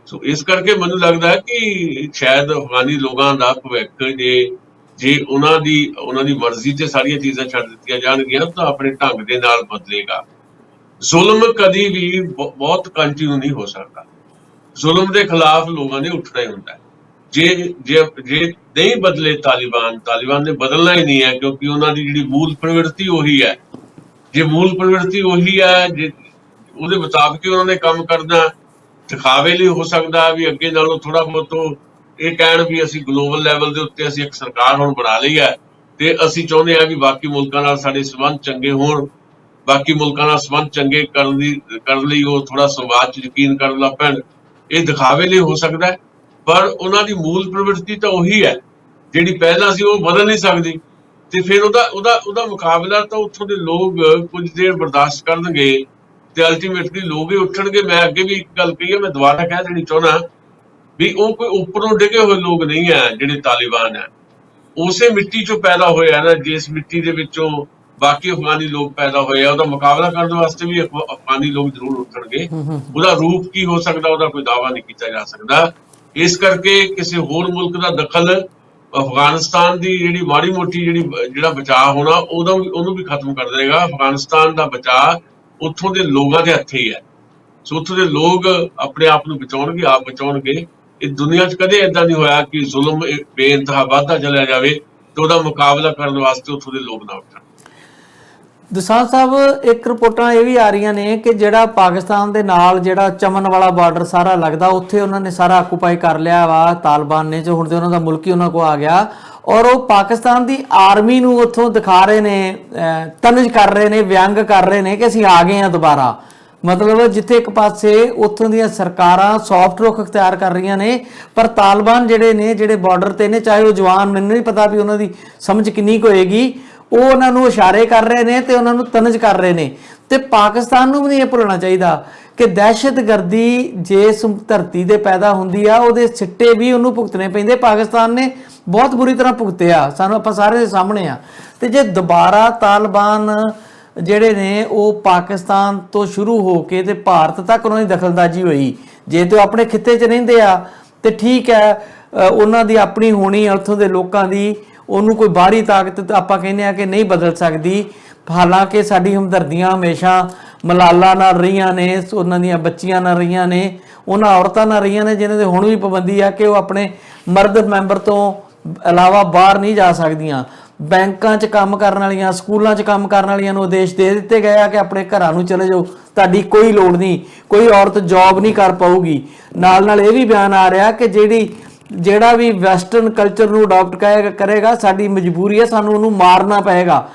ਸੋ ਇਸ ਕਰਕੇ ਮੈਨੂੰ ਲੱਗਦਾ ਹੈ ਕਿ ਸ਼ਾਇਦ ਅਫਗਾਨੀ ਲੋਕਾਂ ਦਾ ਭਵਿੱਖ ਜੇ ਉਹਨਾਂ ਦੀ ਮਰਜ਼ੀ ਤੇ ਸਾਰੀਆਂ ਚੀਜ਼ਾਂ ਛੱਡ ਦਿੱਤੀਆਂ ਜਾਣਗੀਆਂ ਤਾਂ ਆਪਣੇ ਢੰਗ ਦੇ ਨਾਲ ਬਦਲੇਗਾ। ਜ਼ੁਲਮ ਕਦੀ ਵੀ ਬਹੁਤ ਕੰਟੀਨਿਊ ਨਹੀਂ ਹੋ ਸਕਦਾ। ਜ਼ੁਲਮ ਦੇ ਖਿਲਾਫ ਲੋਕਾਂ ਨੇ ਉੱਠਣਾ ਹੀ ਹੁੰਦਾ ਹੈ। ਜੇ ਨਹੀਂ ਬਦਲੇ ਤਾਲਿਬਾਨ ਨੇ ਬਦਲਣਾ ਹੀ ਨਹੀਂ ਹੈ, ਕਿਉਂਕਿ ਉਹਨਾਂ ਦੀ ਜਿਹੜੀ ਮੂਲ ਪ੍ਰਵਿਰਤੀ ਉਹੀ ਹੈ। ਜੇ ਮੂਲ ਪ੍ਰਵਿਰਤੀ ਉਹੀ ਹੈ, ਜੇ ਉਹਦੇ ਮੁਤਾਬਕ ਹੀ ਉਹਨਾਂ ਨੇ ਕੰਮ ਕਰਨਾ, ਦਿਖਾਵੇ ਲਈ ਹੋ ਸਕਦਾ ਵੀ ਅੱਗੇ ਨਾਲੋਂ ਥੋੜਾ ਬਹੁਤ ਇਹ ਕਹਿਣ ਵੀ ਅਸੀਂ ਗਲੋਬਲ ਲੈਵਲ ਦੇ ਉੱਤੇ ਅਸੀਂ ਇੱਕ ਸਰਕਾਰ ਹੁਣ ਬਣਾ ਲਈ ਹੈ ਤੇ ਅਸੀਂ ਚਾਹੁੰਦੇ ਹਾਂ ਵੀ ਬਾਕੀ ਮੁਲਕਾਂ ਨਾਲ ਸਾਡੇ ਸੰਬੰਧ ਚੰਗੇ ਹੋਣ, ਬਾਕੀ ਮੁਲਕਾਂ ਨਾਲ ਸੰਬੰਧ ਚੰਗੇ ਕਰਨ ਲਈ ਉਹ ਥੋੜਾ ਸੰਵਾਦ 'ਚ ਯਕੀਨ ਕਰਨ ਲੱਗ ਪੈਣ। ਇਹ ਦਿਖਾਵੇ ਲਈ ਹੋ ਸਕਦਾ ਹੈ, ਪਰ ਉਹਨਾਂ ਦੀ ਮੂਲ ਪ੍ਰਵਿਰਤੀ ਤਾਂ ਉਹੀ ਹੈ ਜਿਹੜੀ ਪਹਿਲਾਂ ਸੀ, ਉਹ ਬਦਲ ਨਹੀਂ ਸਕਦੀ। ਤੇ ਫਿਰ ਉਹਦਾ ਮੁਕਾਬਲਾ ਤਾਂ ਉੱਥੋਂ ਦੇ ਲੋਕ ਕੁਝ ਦੇਰ ਬਰਦਾਸ਼ਤ ਕਰਨਗੇ ਤੇ ਅਲਟੀਮੇਟਲੀ ਲੋਕ ਹੀ ਉੱਠਣਗੇ। ਮੈਂ ਅੱਗੇ ਵੀ ਇੱਕ ਗੱਲ ਕਹੀ ਹੈ, ਮੈਂ ਦੁਬਾਰਾ ਕਹਿ ਦੇਣੀ ਚਾਹੁੰਦਾ ਵੀ ਉਹ ਕੋਈ ਉੱਪਰੋਂ ਡਿੱਗੇ ਹੋਏ ਲੋਕ ਨਹੀਂ ਹੈ ਜਿਹੜੇ ਤਾਲਿਬਾਨ ਹੈ। ਉਸੇ ਮਿੱਟੀ ਚੋਂ ਪੈਦਾ ਹੋਏ ਆ ਨਾ, ਜਿਸ ਮਿੱਟੀ ਦੇ ਵਿੱਚੋਂ ਬਾਕੀ ਅਫਗਾਨੀ ਲੋਕ ਪੈਦਾ ਹੋਏ ਆ। ਉਹਦਾ ਮੁਕਾਬਲਾ ਕਰਨ ਵਾਸਤੇ ਵੀ ਅਫਗਾਨੀ ਲੋਕ ਜ਼ਰੂਰ ਉੱਠਣਗੇ। ਉਹਦਾ ਰੂਪ ਕੀ ਹੋ ਸਕਦਾ, ਉਹਦਾ ਕੋਈ ਦਾਅਵਾ ਨਹੀਂ ਕੀਤਾ ਜਾ ਸਕਦਾ। ਇਸ ਕਰਕੇ ਕਿਸੇ ਹੋਰ ਮੁਲਕ ਦਾ ਦਖਲ ਅਫਗਾਨਿਸਤਾਨ ਦੀ ਜਿਹੜੀ ਮਾੜੀ ਮੋਟੀ ਜਿਹੜਾ ਬਚਾਅ ਹੋਣਾ ਉਹਨੂੰ ਵੀ ਖਤਮ ਕਰ ਦੇਗਾ। ਅਫਗਾਨਿਸਤਾਨ ਦਾ ਬਚਾਅ ਉੱਥੋਂ ਦੇ ਲੋਕਾਂ ਦੇ ਹੱਥੇ ਹੀ ਹੈ। ਸੋ ਉੱਥੋਂ ਦੇ ਲੋਕ ਆਪਣੇ ਆਪ ਨੂੰ ਬਚਾਉਣਗੇ, ਆਪ ਬਚਾਉਣਗੇ। ਇਹ ਦੁਨੀਆ 'ਚ ਕਦੇ ਏਦਾਂ ਨਹੀਂ ਹੋਇਆ ਕਿ ਜ਼ੁਲਮ ਬੇਇੰਤਹਾ ਵੱਧਦਾ ਚਲਿਆ ਜਾਵੇ ਤੇ ਉਹਦਾ ਮੁਕਾਬਲਾ ਕਰਨ ਵਾਸਤੇ ਉੱਥੋਂ ਦੇ ਲੋਕ ਨਾ ਉੱਠਣ।
ਦੁਸਾਂਝ ਸਾਹਿਬ, ਇੱਕ ਰਿਪੋਰਟਾਂ ਇਹ ਵੀ ਆ ਰਹੀਆਂ ਨੇ ਕਿ ਜਿਹੜਾ ਪਾਕਿਸਤਾਨ ਦੇ ਨਾਲ ਜਿਹੜਾ ਚਮਨ ਵਾਲਾ ਬਾਰਡਰ ਸਾਰਾ ਲੱਗਦਾ, ਉੱਥੇ ਉਹਨਾਂ ਨੇ ਸਾਰਾ ਆਕੂਪਾਈ ਕਰ ਲਿਆ ਵਾ ਤਾਲਿਬਾਨ ਨੇ, ਜੋ ਹੁਣ ਤੇ ਉਹਨਾਂ ਦਾ ਮੁਲਕ ਹੀ ਉਹਨਾਂ ਕੋਲ ਆ ਗਿਆ। ਔਰ ਉਹ ਪਾਕਿਸਤਾਨ ਦੀ ਆਰਮੀ ਨੂੰ ਉੱਥੋਂ ਦਿਖਾ ਰਹੇ ਨੇ, ਤਨਜ ਕਰ ਰਹੇ ਨੇ, ਵਿਅੰਗ ਕਰ ਰਹੇ ਨੇ ਕਿ ਅਸੀਂ ਆ ਗਏ ਹਾਂ ਦੁਬਾਰਾ। ਮਤਲਬ ਜਿੱਥੇ ਇੱਕ ਪਾਸੇ ਉੱਥੋਂ ਦੀਆਂ ਸਰਕਾਰਾਂ ਸੌਫਟ ਰੁਖ ਅਖਤਿਆਰ ਕਰ ਰਹੀਆਂ ਨੇ, ਪਰ ਤਾਲਿਬਾਨ ਜਿਹੜੇ ਬਾਰਡਰ ਤੇ ਨੇ, ਚਾਹੇ ਉਹ ਜਵਾਨ, ਮੈਨੂੰ ਨਹੀਂ ਪਤਾ ਵੀ ਉਹਨਾਂ ਦੀ ਸਮਝ ਕਿੰਨੀ ਕੁ ਹੋਏਗੀ, ਉਹ ਉਹਨਾਂ ਨੂੰ ਇਸ਼ਾਰੇ ਕਰ ਰਹੇ ਨੇ ਤੇ ਉਹਨਾਂ ਨੂੰ ਤਨਜ ਕਰ ਰਹੇ ਨੇ। ਤੇ ਪਾਕਿਸਤਾਨ ਨੂੰ ਵੀ ਨਹੀਂ ਇਹ ਭੁੱਲਣਾ ਚਾਹੀਦਾ ਕਿ ਦਹਿਸ਼ਤਗਰਦੀ ਜਿਸ ਧਰਤੀ ਤੇ ਪੈਦਾ ਹੁੰਦੀ ਆ, ਉਹਦੇ ਸਿੱਟੇ ਵੀ ਉਹਨੂੰ ਭੁਗਤਣੇ ਪੈਂਦੇ। ਪਾਕਿਸਤਾਨ ਨੇ ਬਹੁਤ ਬੁਰੀ ਤਰ੍ਹਾਂ ਭੁਗਤਿਆ, ਸਾਨੂੰ ਆਪਾਂ ਸਾਰੇ ਦੇ ਸਾਹਮਣੇ ਆ। ਤੇ ਜੇ ਦੁਬਾਰਾ ਤਾਲਿਬਾਨ ਜਿਹੜੇ ਨੇ ਉਹ ਪਾਕਿਸਤਾਨ ਤੋਂ ਸ਼ੁਰੂ ਹੋ ਕੇ ਤੇ ਭਾਰਤ ਤੱਕ ਉਹਨਾਂ ਦੀ ਦਖਲਅੰਦਾਜ਼ੀ ਹੋਈ, ਜੇ ਤੇ ਉਹ ਆਪਣੇ ਖਿੱਤੇ 'ਚ ਰਹਿੰਦੇ ਆ ਤੇ ਠੀਕ ਹੈ, ਉਹਨਾਂ ਦੀ ਆਪਣੀ ਹੋਣੀ ਆ ਉੱਥੋਂ ਦੇ ਲੋਕਾਂ ਦੀ, ਉਹਨੂੰ ਕੋਈ ਬਾਹਰੀ ਤਾਕਤ ਆਪਾਂ ਕਹਿੰਦੇ ਆ ਕਿ ਨਹੀਂ ਬਦਲ ਸਕਦੀ। ਹਾਲਾਂਕਿ ਸਾਡੀ ਹਮਦਰਦੀਆਂ ਹਮੇਸ਼ਾ ਮਲਾਲਾ ਨਾਲ ਰਹੀਆਂ ਨੇ, ਉਹਨਾਂ ਦੀਆਂ ਬੱਚੀਆਂ ਨਾਲ ਰਹੀਆਂ ਨੇ, ਉਹਨਾਂ ਔਰਤਾਂ ਨਾਲ ਰਹੀਆਂ ਨੇ ਜਿਨ੍ਹਾਂ ਦੇ ਹੁਣ ਵੀ ਪਾਬੰਦੀ ਆ ਕਿ ਉਹ ਆਪਣੇ ਮਰਦ ਮੈਂਬਰ ਤੋਂ ਇਲਾਵਾ ਬਾਹਰ ਨਹੀਂ ਜਾ ਸਕਦੀਆਂ। ਬੈਂਕਾਂ 'ਚ ਕੰਮ ਕਰਨ ਵਾਲੀਆਂ, ਸਕੂਲਾਂ 'ਚ ਕੰਮ ਕਰਨ ਵਾਲੀਆਂ ਨੂੰ ਆਦੇਸ਼ ਦੇ ਦਿੱਤੇ ਗਏ ਆ ਕਿ ਆਪਣੇ ਘਰਾਂ ਨੂੰ ਚਲੇ ਜਾਓ, ਤੁਹਾਡੀ ਕੋਈ ਲੋੜ ਨਹੀਂ, ਕੋਈ ਔਰਤ ਜੌਬ ਨਹੀਂ ਕਰ ਪਾਊਗੀ। ਨਾਲ ਇਹ ਵੀ ਬਿਆਨ ਆ ਰਿਹਾ ਕਿ ਜਿਹੜਾ ਵੀ ਵੈਸਟਰਨ ਕਲਚਰ ਨੂੰ ਅਡਾਪਟ ਕਰੇਗਾ, ਸਾਡੀ ਮਜਬੂਰੀ ਹੈ, ਸਾਨੂੰ ਉਹਨੂੰ ਮਾਰਨਾ ਪਏਗਾ।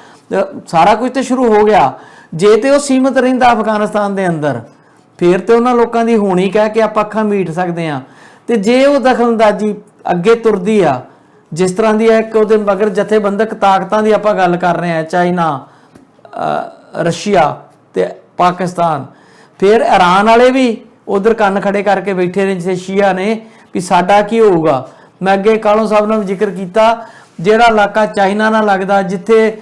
ਸਾਰਾ ਕੁਝ ਤਾਂ ਸ਼ੁਰੂ ਹੋ ਗਿਆ। ਜੇ ਤੇ ਉਹ ਸੀਮਤ ਰਹਿੰਦਾ ਅਫਗਾਨਿਸਤਾਨ ਦੇ ਅੰਦਰ, ਫਿਰ ਤੇ ਉਹਨਾਂ ਲੋਕਾਂ ਦੀ ਹੋਣੀ ਕਹਿ ਕੇ ਆਪਾਂ ਅੱਖਾਂ ਮੀਟ ਸਕਦੇ ਹਾਂ। ਤੇ ਜੇ ਉਹ ਦਖਲਅੰਦਾਜ਼ੀ ਅੱਗੇ ਤੁਰਦੀ ਆ ਜਿਸ ਤਰ੍ਹਾਂ ਦੀ ਹੈ, ਇੱਕ ਉਹਦੇ ਮਗਰ ਜਥੇਬੰਦਕ ਤਾਕਤਾਂ ਦੀ ਆਪਾਂ ਗੱਲ ਕਰ ਰਹੇ ਹਾਂ, ਚਾਈਨਾ, ਰਸ਼ੀਆ ਤੇ ਪਾਕਿਸਤਾਨ, ਫਿਰ ਇਰਾਨ ਵਾਲੇ ਵੀ ਉਧਰ ਕੰਨ ਖੜੇ ਕਰਕੇ ਬੈਠੇ ਨੇ, ਜਿੱਥੇ ਸ਼ੀਆ ਨੇ, ਵੀ ਸਾਡਾ ਕੀ ਹੋਊਗਾ। ਮੈਂ ਅੱਗੇ ਕਾਲੋਂ ਸਾਹਿਬ ਨਾਲ ਜ਼ਿਕਰ ਕੀਤਾ, ਜਿਹੜਾ ਇਲਾਕਾ ਚਾਈਨਾ ਨਾਲ ਲੱਗਦਾ, ਜਿੱਥੇ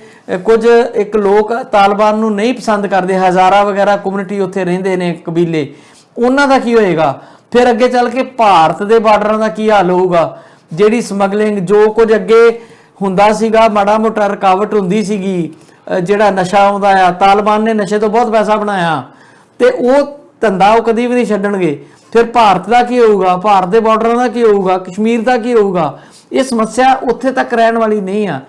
ਕੁਝ ਇੱਕ ਲੋਕ ਤਾਲਿਬਾਨ ਨੂੰ ਨਹੀਂ ਪਸੰਦ ਕਰਦੇ, ਹਜ਼ਾਰਾ ਵਗੈਰਾ ਕਮਿਊਨਿਟੀ ਉੱਥੇ ਰਹਿੰਦੇ ਨੇ, ਕਬੀਲੇ, ਉਹਨਾਂ ਦਾ ਕੀ ਹੋਏਗਾ। ਫਿਰ ਅੱਗੇ ਚੱਲ ਕੇ ਭਾਰਤ ਦੇ ਬਾਰਡਰਾਂ ਦਾ ਕੀ ਹਾਲ ਹੋਊਗਾ। ਜਿਹੜੀ ਸਮਗਲਿੰਗ, ਜੋ ਕੁਝ ਅੱਗੇ ਹੁੰਦਾ ਸੀਗਾ, ਮਾੜਾ ਮੋਟਾ ਰੁਕਾਵਟ ਹੁੰਦੀ ਸੀਗੀ, ਜਿਹੜਾ ਨਸ਼ਾ ਆਉਂਦਾ ਆ, ਤਾਲਿਬਾਨ ਨੇ ਨਸ਼ੇ ਤੋਂ ਬਹੁਤ ਪੈਸਾ ਬਣਾਇਆ ਤੇ ਉਹ ਧੰਦਾ ਉਹ ਕਦੀ ਵੀ ਨਹੀਂ ਛੱਡਣਗੇ। ਫਿਰ ਭਾਰਤ ਦਾ ਕੀ ਹੋਊਗਾ, ਭਾਰਤ ਦੇ ਬਾਰਡਰਾਂ ਦਾ ਕੀ ਹੋਊਗਾ, ਕਸ਼ਮੀਰ ਦਾ ਕੀ ਹੋਊਗਾ। ਇਹ ਸਮੱਸਿਆ ਉੱਥੇ ਤੱਕ ਰਹਿਣ ਵਾਲੀ ਨਹੀਂ ਆ,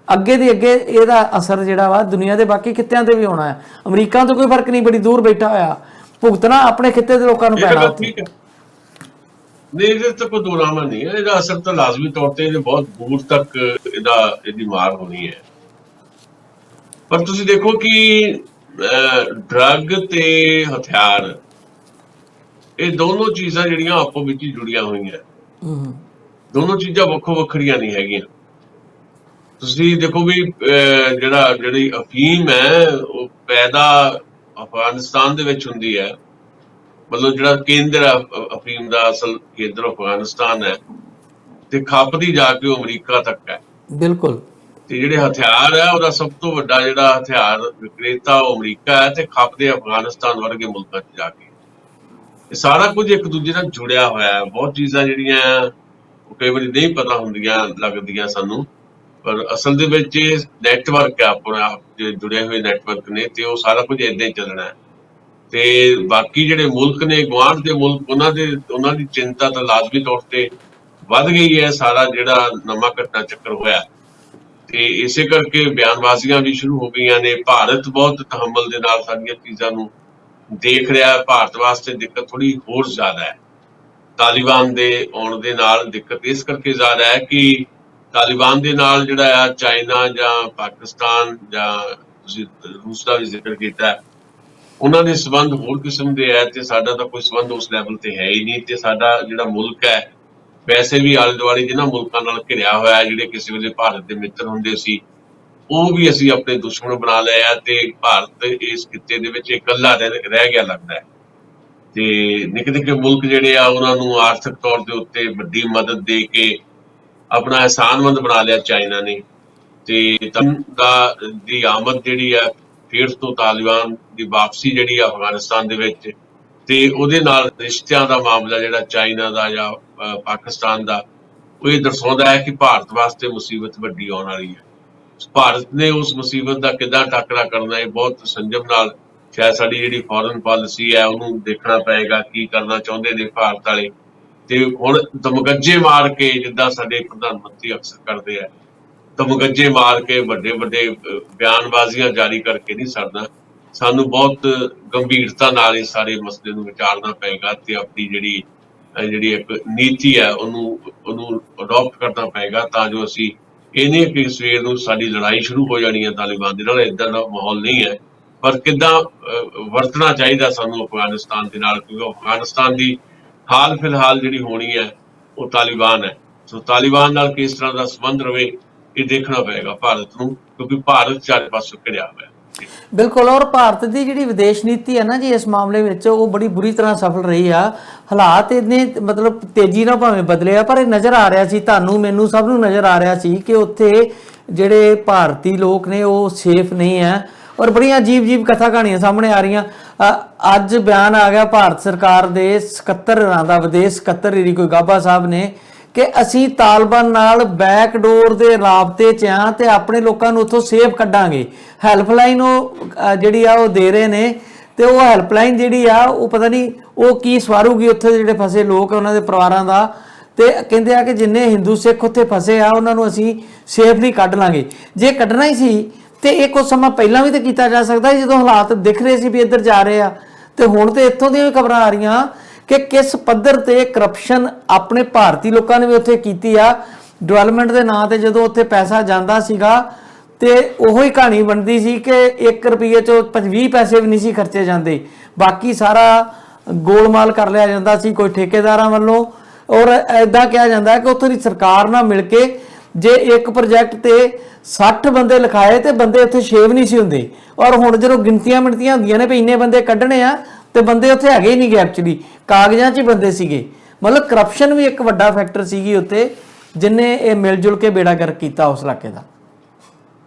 ਅੱਗੇ ਦੀ ਅੱਗੇ ਇਹਦਾ ਅਸਰ ਜਿਹੜਾ ਵਾ ਦੁਨੀਆ ਦੇ ਬਾਕੀ ਖਿੱਤਿਆਂ ਤੇ ਵੀ ਹੋਣਾ ਹੈ। ਅਮਰੀਕਾ ਤੋਂ ਕੋਈ ਫਰਕ ਨਹੀਂ, ਬੜੀ ਦੂਰ ਬੈਠਾ ਹੋਇਆ, ਭੁਗਤਣਾ ਆਪਣੇ ਖਿੱਤੇ ਦੇ ਲੋਕਾਂ ਨੂੰ
ਇਹ ਤਾਂ
ਪੈਣਾ
ਗੱਲ
ਉੱਥੇ।
ਠੀਕ ਹੈ, ਨਹੀਂ ਇਹਦੇ ਤਾਂ ਕੋਈ ਦੋਰਾਮਾ ਨਹੀਂ ਹੈ, ਇਹਦਾ ਅਸਰ ਤਾਂ ਲਾਜ਼ਮੀ ਤੌਰ ਤੇ ਇਹਦੇ ਬਹੁਤ ਦੂਰ ਤੱਕ ਇਹਦੀ ਮਾਰ ਹੋਣੀ ਹੈ। ਪਰ ਤੁਸੀਂ ਦੇਖੋ ਕਿ ਡਰੱਗ ਤੇ ਹਥਿਆਰ, ਇਹ ਦੋਨੋਂ ਚੀਜ਼ਾਂ ਜਿਹੜੀਆਂ ਆਪੋ ਵਿੱਚ ਹੀ ਜੁੜੀਆਂ ਹੋਈਆਂ, ਦੋਨੋਂ ਚੀਜ਼ਾਂ ਵੱਖੋ ਵੱਖਰੀਆਂ ਨਹੀਂ ਹੈਗੀਆਂ। ਤੁਸੀਂ ਦੇਖੋ ਵੀ ਜਿਹੜੀ ਅਫੀਮ ਹੈ ਉਹ ਪੈਦਾ ਅਫਗਾਨਿਸਤਾਨ ਦੇ ਵਿੱਚ ਹੁੰਦੀ ਹੈ, ਮਤਲਬ ਜਿਹੜਾ ਕੇਂਦਰ ਹੈ ਅਫੀਮ ਦਾ, ਅਸਲ ਕੇਂਦਰ ਅਫਗਾਨਿਸਤਾਨ ਹੈ, ਤੇ ਖਪਦੀ ਜਾ ਕੇ ਉਹ ਅਮਰੀਕਾ ਤੱਕ ਹੈ।
ਬਿਲਕੁਲ।
ਤੇ ਜਿਹੜੇ ਹਥਿਆਰ ਹੈ ਉਹਦਾ ਸਭ ਤੋਂ ਵੱਡਾ ਜਿਹੜਾ ਹਥਿਆਰ ਵਿਕਰੇਤਾ ਉਹ ਅਮਰੀਕਾ ਹੈ, ਤੇ ਖਪਦੇ ਅਫਗਾਨਿਸਤਾਨ ਵਰਗੇ ਮੁਲਕਾਂ 'ਚ ਜਾ ਕੇ। ਇਹ ਸਾਰਾ ਕੁਝ ਇੱਕ ਦੂਜੇ ਨਾਲ ਜੁੜਿਆ ਹੋਇਆ ਹੈ। ਬਹੁਤ ਚੀਜ਼ਾਂ ਜਿਹੜੀਆਂ ਉਹ ਕਈ ਵਾਰੀ ਨਹੀਂ ਪਤਾ ਹੁੰਦੀਆਂ, ਲੱਗਦੀਆਂ ਸਾਨੂੰ, ਪਰ ਅਸਲ ਦੇ ਵਿੱਚ ਇਹ ਨੈਟਵਰਕ ਹੈ, ਆਪਣੇ ਆਪ ਜੁੜੇ ਹੋਏ ਨੈਟਵਰਕ ਨੇ, ਤੇ ਉਹ ਸਾਰਾ ਕੁਝ ਏਦਾਂ ਹੀ ਚੱਲਣਾ ਹੈ। ਤੇ ਬਾਕੀ ਜਿਹੜੇ ਮੁਲਕ ਨੇ, ਗੁਆਂਢ ਦੇ ਮੁਲਕ, ਉਹਨਾਂ ਦੀ ਚਿੰਤਾ ਤਾਂ ਲਾਜ਼ਮੀ ਤੌਰ ਤੇ ਵੱਧ ਗਈ ਹੈ। ਸਾਰਾ ਜਿਹੜਾ ਨਵਾਂ ਘਟਨਾ ਚੱਕਰ ਹੋਇਆ, ਤੇ ਇਸੇ ਕਰਕੇ ਬਿਆਨਬਾਜ਼ੀਆਂ ਵੀ ਸ਼ੁਰੂ ਹੋ ਗਈਆਂ ਨੇ। ਭਾਰਤ ਬਹੁਤ ਤਹੱਮਲ ਦੇ ਨਾਲ ਸਾਰੀਆਂ ਚੀਜ਼ਾਂ ਨੂੰ ਦੇਖ ਰਿਹਾ ਹੈ। ਭਾਰਤ ਵਾਸਤੇ ਦਿੱਕਤ ਥੋੜੀ ਹੋਰ ਜ਼ਿਆਦਾ ਹੈ। ਤਾਲਿਬਾਨ ਦੇ ਆਉਣ ਦੇ ਨਾਲ ਦਿੱਕਤ ਇਸ ਕਰਕੇ ਜ਼ਿਆਦਾ ਹੈ ਕਿ ਤਾਲਿਬਾਨ ਦੇ ਨਾਲ ਜਿਹੜਾ ਆ ਚਾਈਨਾ ਜਾਂ ਪਾਕਿਸਤਾਨ ਜਾਂ ਤੁਸੀਂ ਰੂਸ ਦਾ ਵੀ ਜ਼ਿਕਰ ਕੀਤਾ, ਉਹਨਾਂ ਦੇ ਸੰਬੰਧ ਹੋਰ ਕਿਸਮ ਦੇ ਹੈ, ਤੇ ਸਾਡਾ ਤਾਂ ਕੋਈ ਸੰਬੰਧ ਉਸ ਲੈਵਲ ਤੇ ਹੈ ਹੀ ਨਹੀਂ। ਤੇ ਸਾਡਾ ਜਿਹੜਾ ਮੁਲਕ ਹੈ ਵੈਸੇ ਵੀ ਆਲੇ ਦੁਆਲੇ ਜਿਹਨਾਂ ਮੁਲਕਾਂ ਨਾਲ ਘਿਰਿਆ ਹੋਇਆ, ਜਿਹੜੇ ਕਿਸੇ ਵੇਲੇ ਭਾਰਤ ਦੇ ਮਿੱਤਰ ਹੁੰਦੇ ਸੀ, ਉਹ ਵੀ ਅਸੀਂ ਆਪਣੇ ਦੁਸ਼ਮਣ ਬਣਾ ਲਏ ਆ। ਤੇ ਭਾਰਤ ਇਸ ਖਿੱਤੇ ਦੇ ਵਿੱਚ ਇਕੱਲਾ ਰਹਿ ਗਿਆ ਲੱਗਦਾ ਹੈ। ਤੇ ਨਿੱਕੇ ਨਿੱਕੇ ਮੁਲਕ ਜਿਹੜੇ ਆ ਉਹਨਾਂ ਨੂੰ ਆਰਥਿਕ ਤੌਰ ਦੇ ਉੱਤੇ ਵੱਡੀ ਮਦਦ ਦੇ ਕੇ ਆਪਣਾ ਅਹਿਸਾਨਮੰਦ ਬਣਾ ਲਿਆ ਚਾਈਨਾ ਨੇ। ਤੇ ਦੀ ਆਮਦ ਜਿਹੜੀ ਆ, ਫਿਰ ਤੋਂ ਤਾਲਿਬਾਨ ਦੀ ਵਾਪਸੀ ਜਿਹੜੀ ਆ ਅਫਗਾਨਿਸਤਾਨ ਦੇ ਵਿੱਚ, ਤੇ ਉਹਦੇ ਨਾਲ ਰਿਸ਼ਤਿਆਂ ਦਾ ਮਾਮਲਾ ਜਿਹੜਾ ਚਾਈਨਾ ਦਾ ਜਾਂ ਪਾਕਿਸਤਾਨ ਦਾ, ਉਹ ਇਹ ਦਰਸਾਉਂਦਾ ਹੈ ਕਿ ਭਾਰਤ ਵਾਸਤੇ ਮੁਸੀਬਤ ਵੱਡੀ ਆਉਣ ਵਾਲੀ ਹੈ। ਭਾਰਤ ਨੇ ਉਸ ਮੁਸੀਬਤ ਦਾ ਕਿੱਦਾਂ ਟਾਕਰਾ ਕਰਨਾ, ਇਹ ਬਹੁਤ ਸੰਜਮ ਨਾਲ, ਸ਼ਾਇਦ ਸਾਡੀ ਜਿਹੜੀ ਫੋਰਨ ਪਾਲਿਸੀ ਹੈ ਉਹਨੂੰ ਦੇਖਣਾ ਪਏਗਾ, ਕੀ ਕਰਨਾ ਚਾਹੁੰਦੇ ਨੇ ਭਾਰਤ ਵਾਲੇ। ਤੇ ਹੁਣ ਦਮਗੱਜੇ ਮਾਰ ਕੇ, ਜਿੱਦਾਂ ਸਾਡੇ ਪ੍ਰਧਾਨ ਮੰਤਰੀ ਅਕਸਰ ਕਰਦੇ ਆ, ਦਮਗੱਜੇ ਮਾਰ ਕੇ ਵੱਡੇ ਵੱਡੇ ਬਿਆਨਬਾਜ਼ੀਆਂ ਜਾਰੀ ਕਰਕੇ ਨਹੀਂ ਸਰਨਾ। ਸਾਨੂੰ ਬਹੁਤ ਗੰਭੀਰਤਾ ਨਾਲ ਇਸ ਸਾਰੇ ਮਸਲੇ ਨੂੰ ਵਿਚਾਰਨਾ ਪਏਗਾ, ਤੇ ਆਪਣੀ ਜਿਹੜੀ ਇੱਕ ਨੀਤੀ ਹੈ ਉਹਨੂੰ ਅਡਾਪਟ ਕਰਨਾ ਪਏਗਾ, ਤਾਂ ਜੋ ਅਸੀਂ ਇਹ ਨਹੀਂ ਕਿ ਸਵੇਰ ਨੂੰ ਸਾਡੀ ਲੜਾਈ ਸ਼ੁਰੂ ਹੋ ਜਾਣੀ ਹੈ ਤਾਲਿਬਾਨ ਦੇ ਨਾਲ। ਇੱਦਾਂ ਦਾ ਮਾਹੌਲ ਨਹੀਂ ਹੈ। ਪਰ ਕਿੱਦਾਂ ਵਰਤਣਾ ਚਾਹੀਦਾ ਸਾਨੂੰ ਅਫਗਾਨਿਸਤਾਨ ਦੇ ਨਾਲ, ਕਿਉਂਕਿ ਅਫਗਾਨਿਸਤਾਨ ਦੀ ਹਾਲ ਫਿਲਹਾਲ ਜਿਹੜੀ ਹੋਣੀ ਹੈ ਉਹ ਤਾਲਿਬਾਨ ਹੈ। ਸੋ ਤਾਲਿਬਾਨ ਨਾਲ ਕਿਸ ਤਰ੍ਹਾਂ ਦਾ ਸੰਬੰਧ ਰਵੇ, ਇਹ ਦੇਖਣਾ ਪਏਗਾ ਭਾਰਤ ਨੂੰ, ਕਿਉਂਕਿ ਭਾਰਤ ਚਾਰੇ ਪਾਸੋਂ ਘਿਰਿਆ ਹੋਇਆ।
ਬਿਲਕੁਲ। ਔਰ ਭਾਰਤ ਦੀ ਜਿਹੜੀ ਵਿਦੇਸ਼ ਨੀਤੀ ਹੈ ਨਾ ਜੀ, ਇਸ ਮਾਮਲੇ ਵਿੱਚ ਉਹ ਬੜੀ ਬੁਰੀ ਤਰ੍ਹਾਂ ਸਫਲ ਰਹੀ ਆ। ਹਾਲਾਤ ਇਹਨੇ ਮਤਲਬ ਤੇਜ਼ੀ ਨਾਲ ਭਾਵੇਂ ਬਦਲੇ ਆ, ਪਰ ਇਹ ਨਜ਼ਰ ਆ ਰਿਹਾ ਸੀ, ਤੁਹਾਨੂੰ ਮੈਨੂੰ ਸਭ ਨੂੰ ਨਜ਼ਰ ਆ ਰਿਹਾ ਸੀ ਕਿ ਉੱਥੇ ਜਿਹੜੇ ਭਾਰਤੀ ਲੋਕ ਨੇ ਉਹ ਸੇਫ ਨਹੀਂ ਹੈ। ਔਰ ਬੜੀਆਂ ਅਜੀਬ ਕਥਾ ਕਹਾਣੀਆਂ ਸਾਹਮਣੇ ਆ ਰਹੀਆਂ। ਅੱਜ ਬਿਆਨ ਆ ਗਿਆ ਭਾਰਤ ਸਰਕਾਰ ਦੇ ਸਕੱਤਰਾਂ ਦਾ, ਵਿਦੇਸ਼ ਸਕੱਤਰ ਕੋਈ ਗਾਬਾ ਸਾਹਿਬ ਨੇ, ਕਿ ਅਸੀਂ ਤਾਲਿਬਾਨ ਨਾਲ ਬੈਕਡੋਰ ਦੇ ਰਾਬਤੇ 'ਚ ਆ ਤੇ ਆਪਣੇ ਲੋਕਾਂ ਨੂੰ ਉੱਥੋਂ ਸੇਫ ਕੱਢਾਂਗੇ। ਹੈਲਪਲਾਈਨ ਉਹ ਜਿਹੜੀ ਆ ਉਹ ਦੇ ਰਹੇ ਨੇ, ਤੇ ਉਹ ਹੈਲਪਲਾਈਨ ਜਿਹੜੀ ਆ ਉਹ ਪਤਾ ਨਹੀਂ ਉਹ ਕੀ ਸਵਾਰੂਗੀ ਉੱਥੇ ਜਿਹੜੇ ਫਸੇ ਲੋਕ, ਉਹਨਾਂ ਦੇ ਪਰਿਵਾਰਾਂ ਦਾ। ਤੇ ਕਹਿੰਦੇ ਆ ਕਿ ਜਿੰਨੇ ਹਿੰਦੂ ਸਿੱਖ ਉੱਥੇ ਫਸੇ ਆ ਉਹਨਾਂ ਨੂੰ ਅਸੀਂ ਸੇਫਲੀ ਕੱਢ ਲਾਂਗੇ। ਜੇ ਕੱਢਣਾ ਹੀ ਸੀ ਤੇ ਇਹ ਕੁਝ ਸਮਾਂ ਪਹਿਲਾਂ ਵੀ ਤਾਂ ਕੀਤਾ ਜਾ ਸਕਦਾ ਜਦੋਂ ਹਾਲਾਤ ਦਿਖ ਰਹੇ ਸੀ ਵੀ ਇੱਧਰ ਜਾ ਰਹੇ ਆ। ਤੇ ਹੁਣ ਤੇ ਇੱਥੋਂ ਦੀਆਂ ਵੀ ਖਬਰਾਂ ਆ ਰਹੀਆਂ ਕਿ ਕਿਸ ਪੱਧਰ ਤੇ ਕਰਪਸ਼ਨ ਆਪਣੇ ਭਾਰਤੀ ਲੋਕਾਂ ਨੇ ਵੀ ਉੱਥੇ ਕੀਤੀ ਆ। ਡਿਵੈਲਪਮੈਂਟ ਦੇ ਨਾਂ ਤੇ ਜਦੋਂ ਉੱਥੇ ਪੈਸਾ ਜਾਂਦਾ ਸੀਗਾ ਤੇ ਉਹੋ ਹੀ ਕਹਾਣੀ ਬਣਦੀ ਸੀ ਕਿ 1 ਰੁਪਏ ਚੋਂ 20 ਪੈਸੇ ਵੀ ਨਹੀਂ ਸੀ ਖਰਚੇ ਜਾਂਦੇ, ਬਾਕੀ ਸਾਰਾ ਗੋਲਮਾਲ ਕਰ ਲਿਆ ਜਾਂਦਾ ਸੀ ਕੋਈ ਠੇਕੇਦਾਰਾਂ ਵੱਲੋਂ। ਔਰ ਐਦਾਂ ਕਿਹਾ ਜਾਂਦਾ ਹੈ ਕਿ ਉੱਥੋਂ ਦੀ ਸਰਕਾਰ ਨਾਲ ਮਿਲ ਕੇ ਜੇ ਇੱਕ ਪ੍ਰੋਜੈਕਟ ਤੇ 60 ਬੰਦੇ ਲਿਖਾਏ ਤੇ ਬੰਦੇ ਉੱਥੇ 6 ਵੀ ਨਹੀਂ ਸੀ ਹੁੰਦੇ। ਔਰ ਹੁਣ ਜਦੋਂ ਗਿਣਤੀਆਂ ਮਿਣਤੀਆਂ ਹੁੰਦੀਆਂ ਨੇ ਵੀ ਇੰਨੇ ਬੰਦੇ ਕੱਢਣੇ ਆ, ਤੇ ਬੰਦੇ ਉੱਥੇ ਹੈਗੇ ਹੀ ਨਹੀਂ ਗੇ, ਐਕਚੁਅਲੀ ਕਾਗਜ਼ਾਂ 'ਚ ਹੀ ਬੰਦੇ ਸੀਗੇ। ਮਤਲਬ ਕਰਪਸ਼ਨ ਵੀ ਇੱਕ ਵੱਡਾ ਫੈਕਟਰ ਸੀਗੀ ਉੱਥੇ, ਜਿਨੇ ਇਹ ਮਿਲ ਜੁਲ ਕੇ ਬੇੜਾ ਗਰਕ ਕੀਤਾ ਉਸ ਇਲਾਕੇ ਦਾ।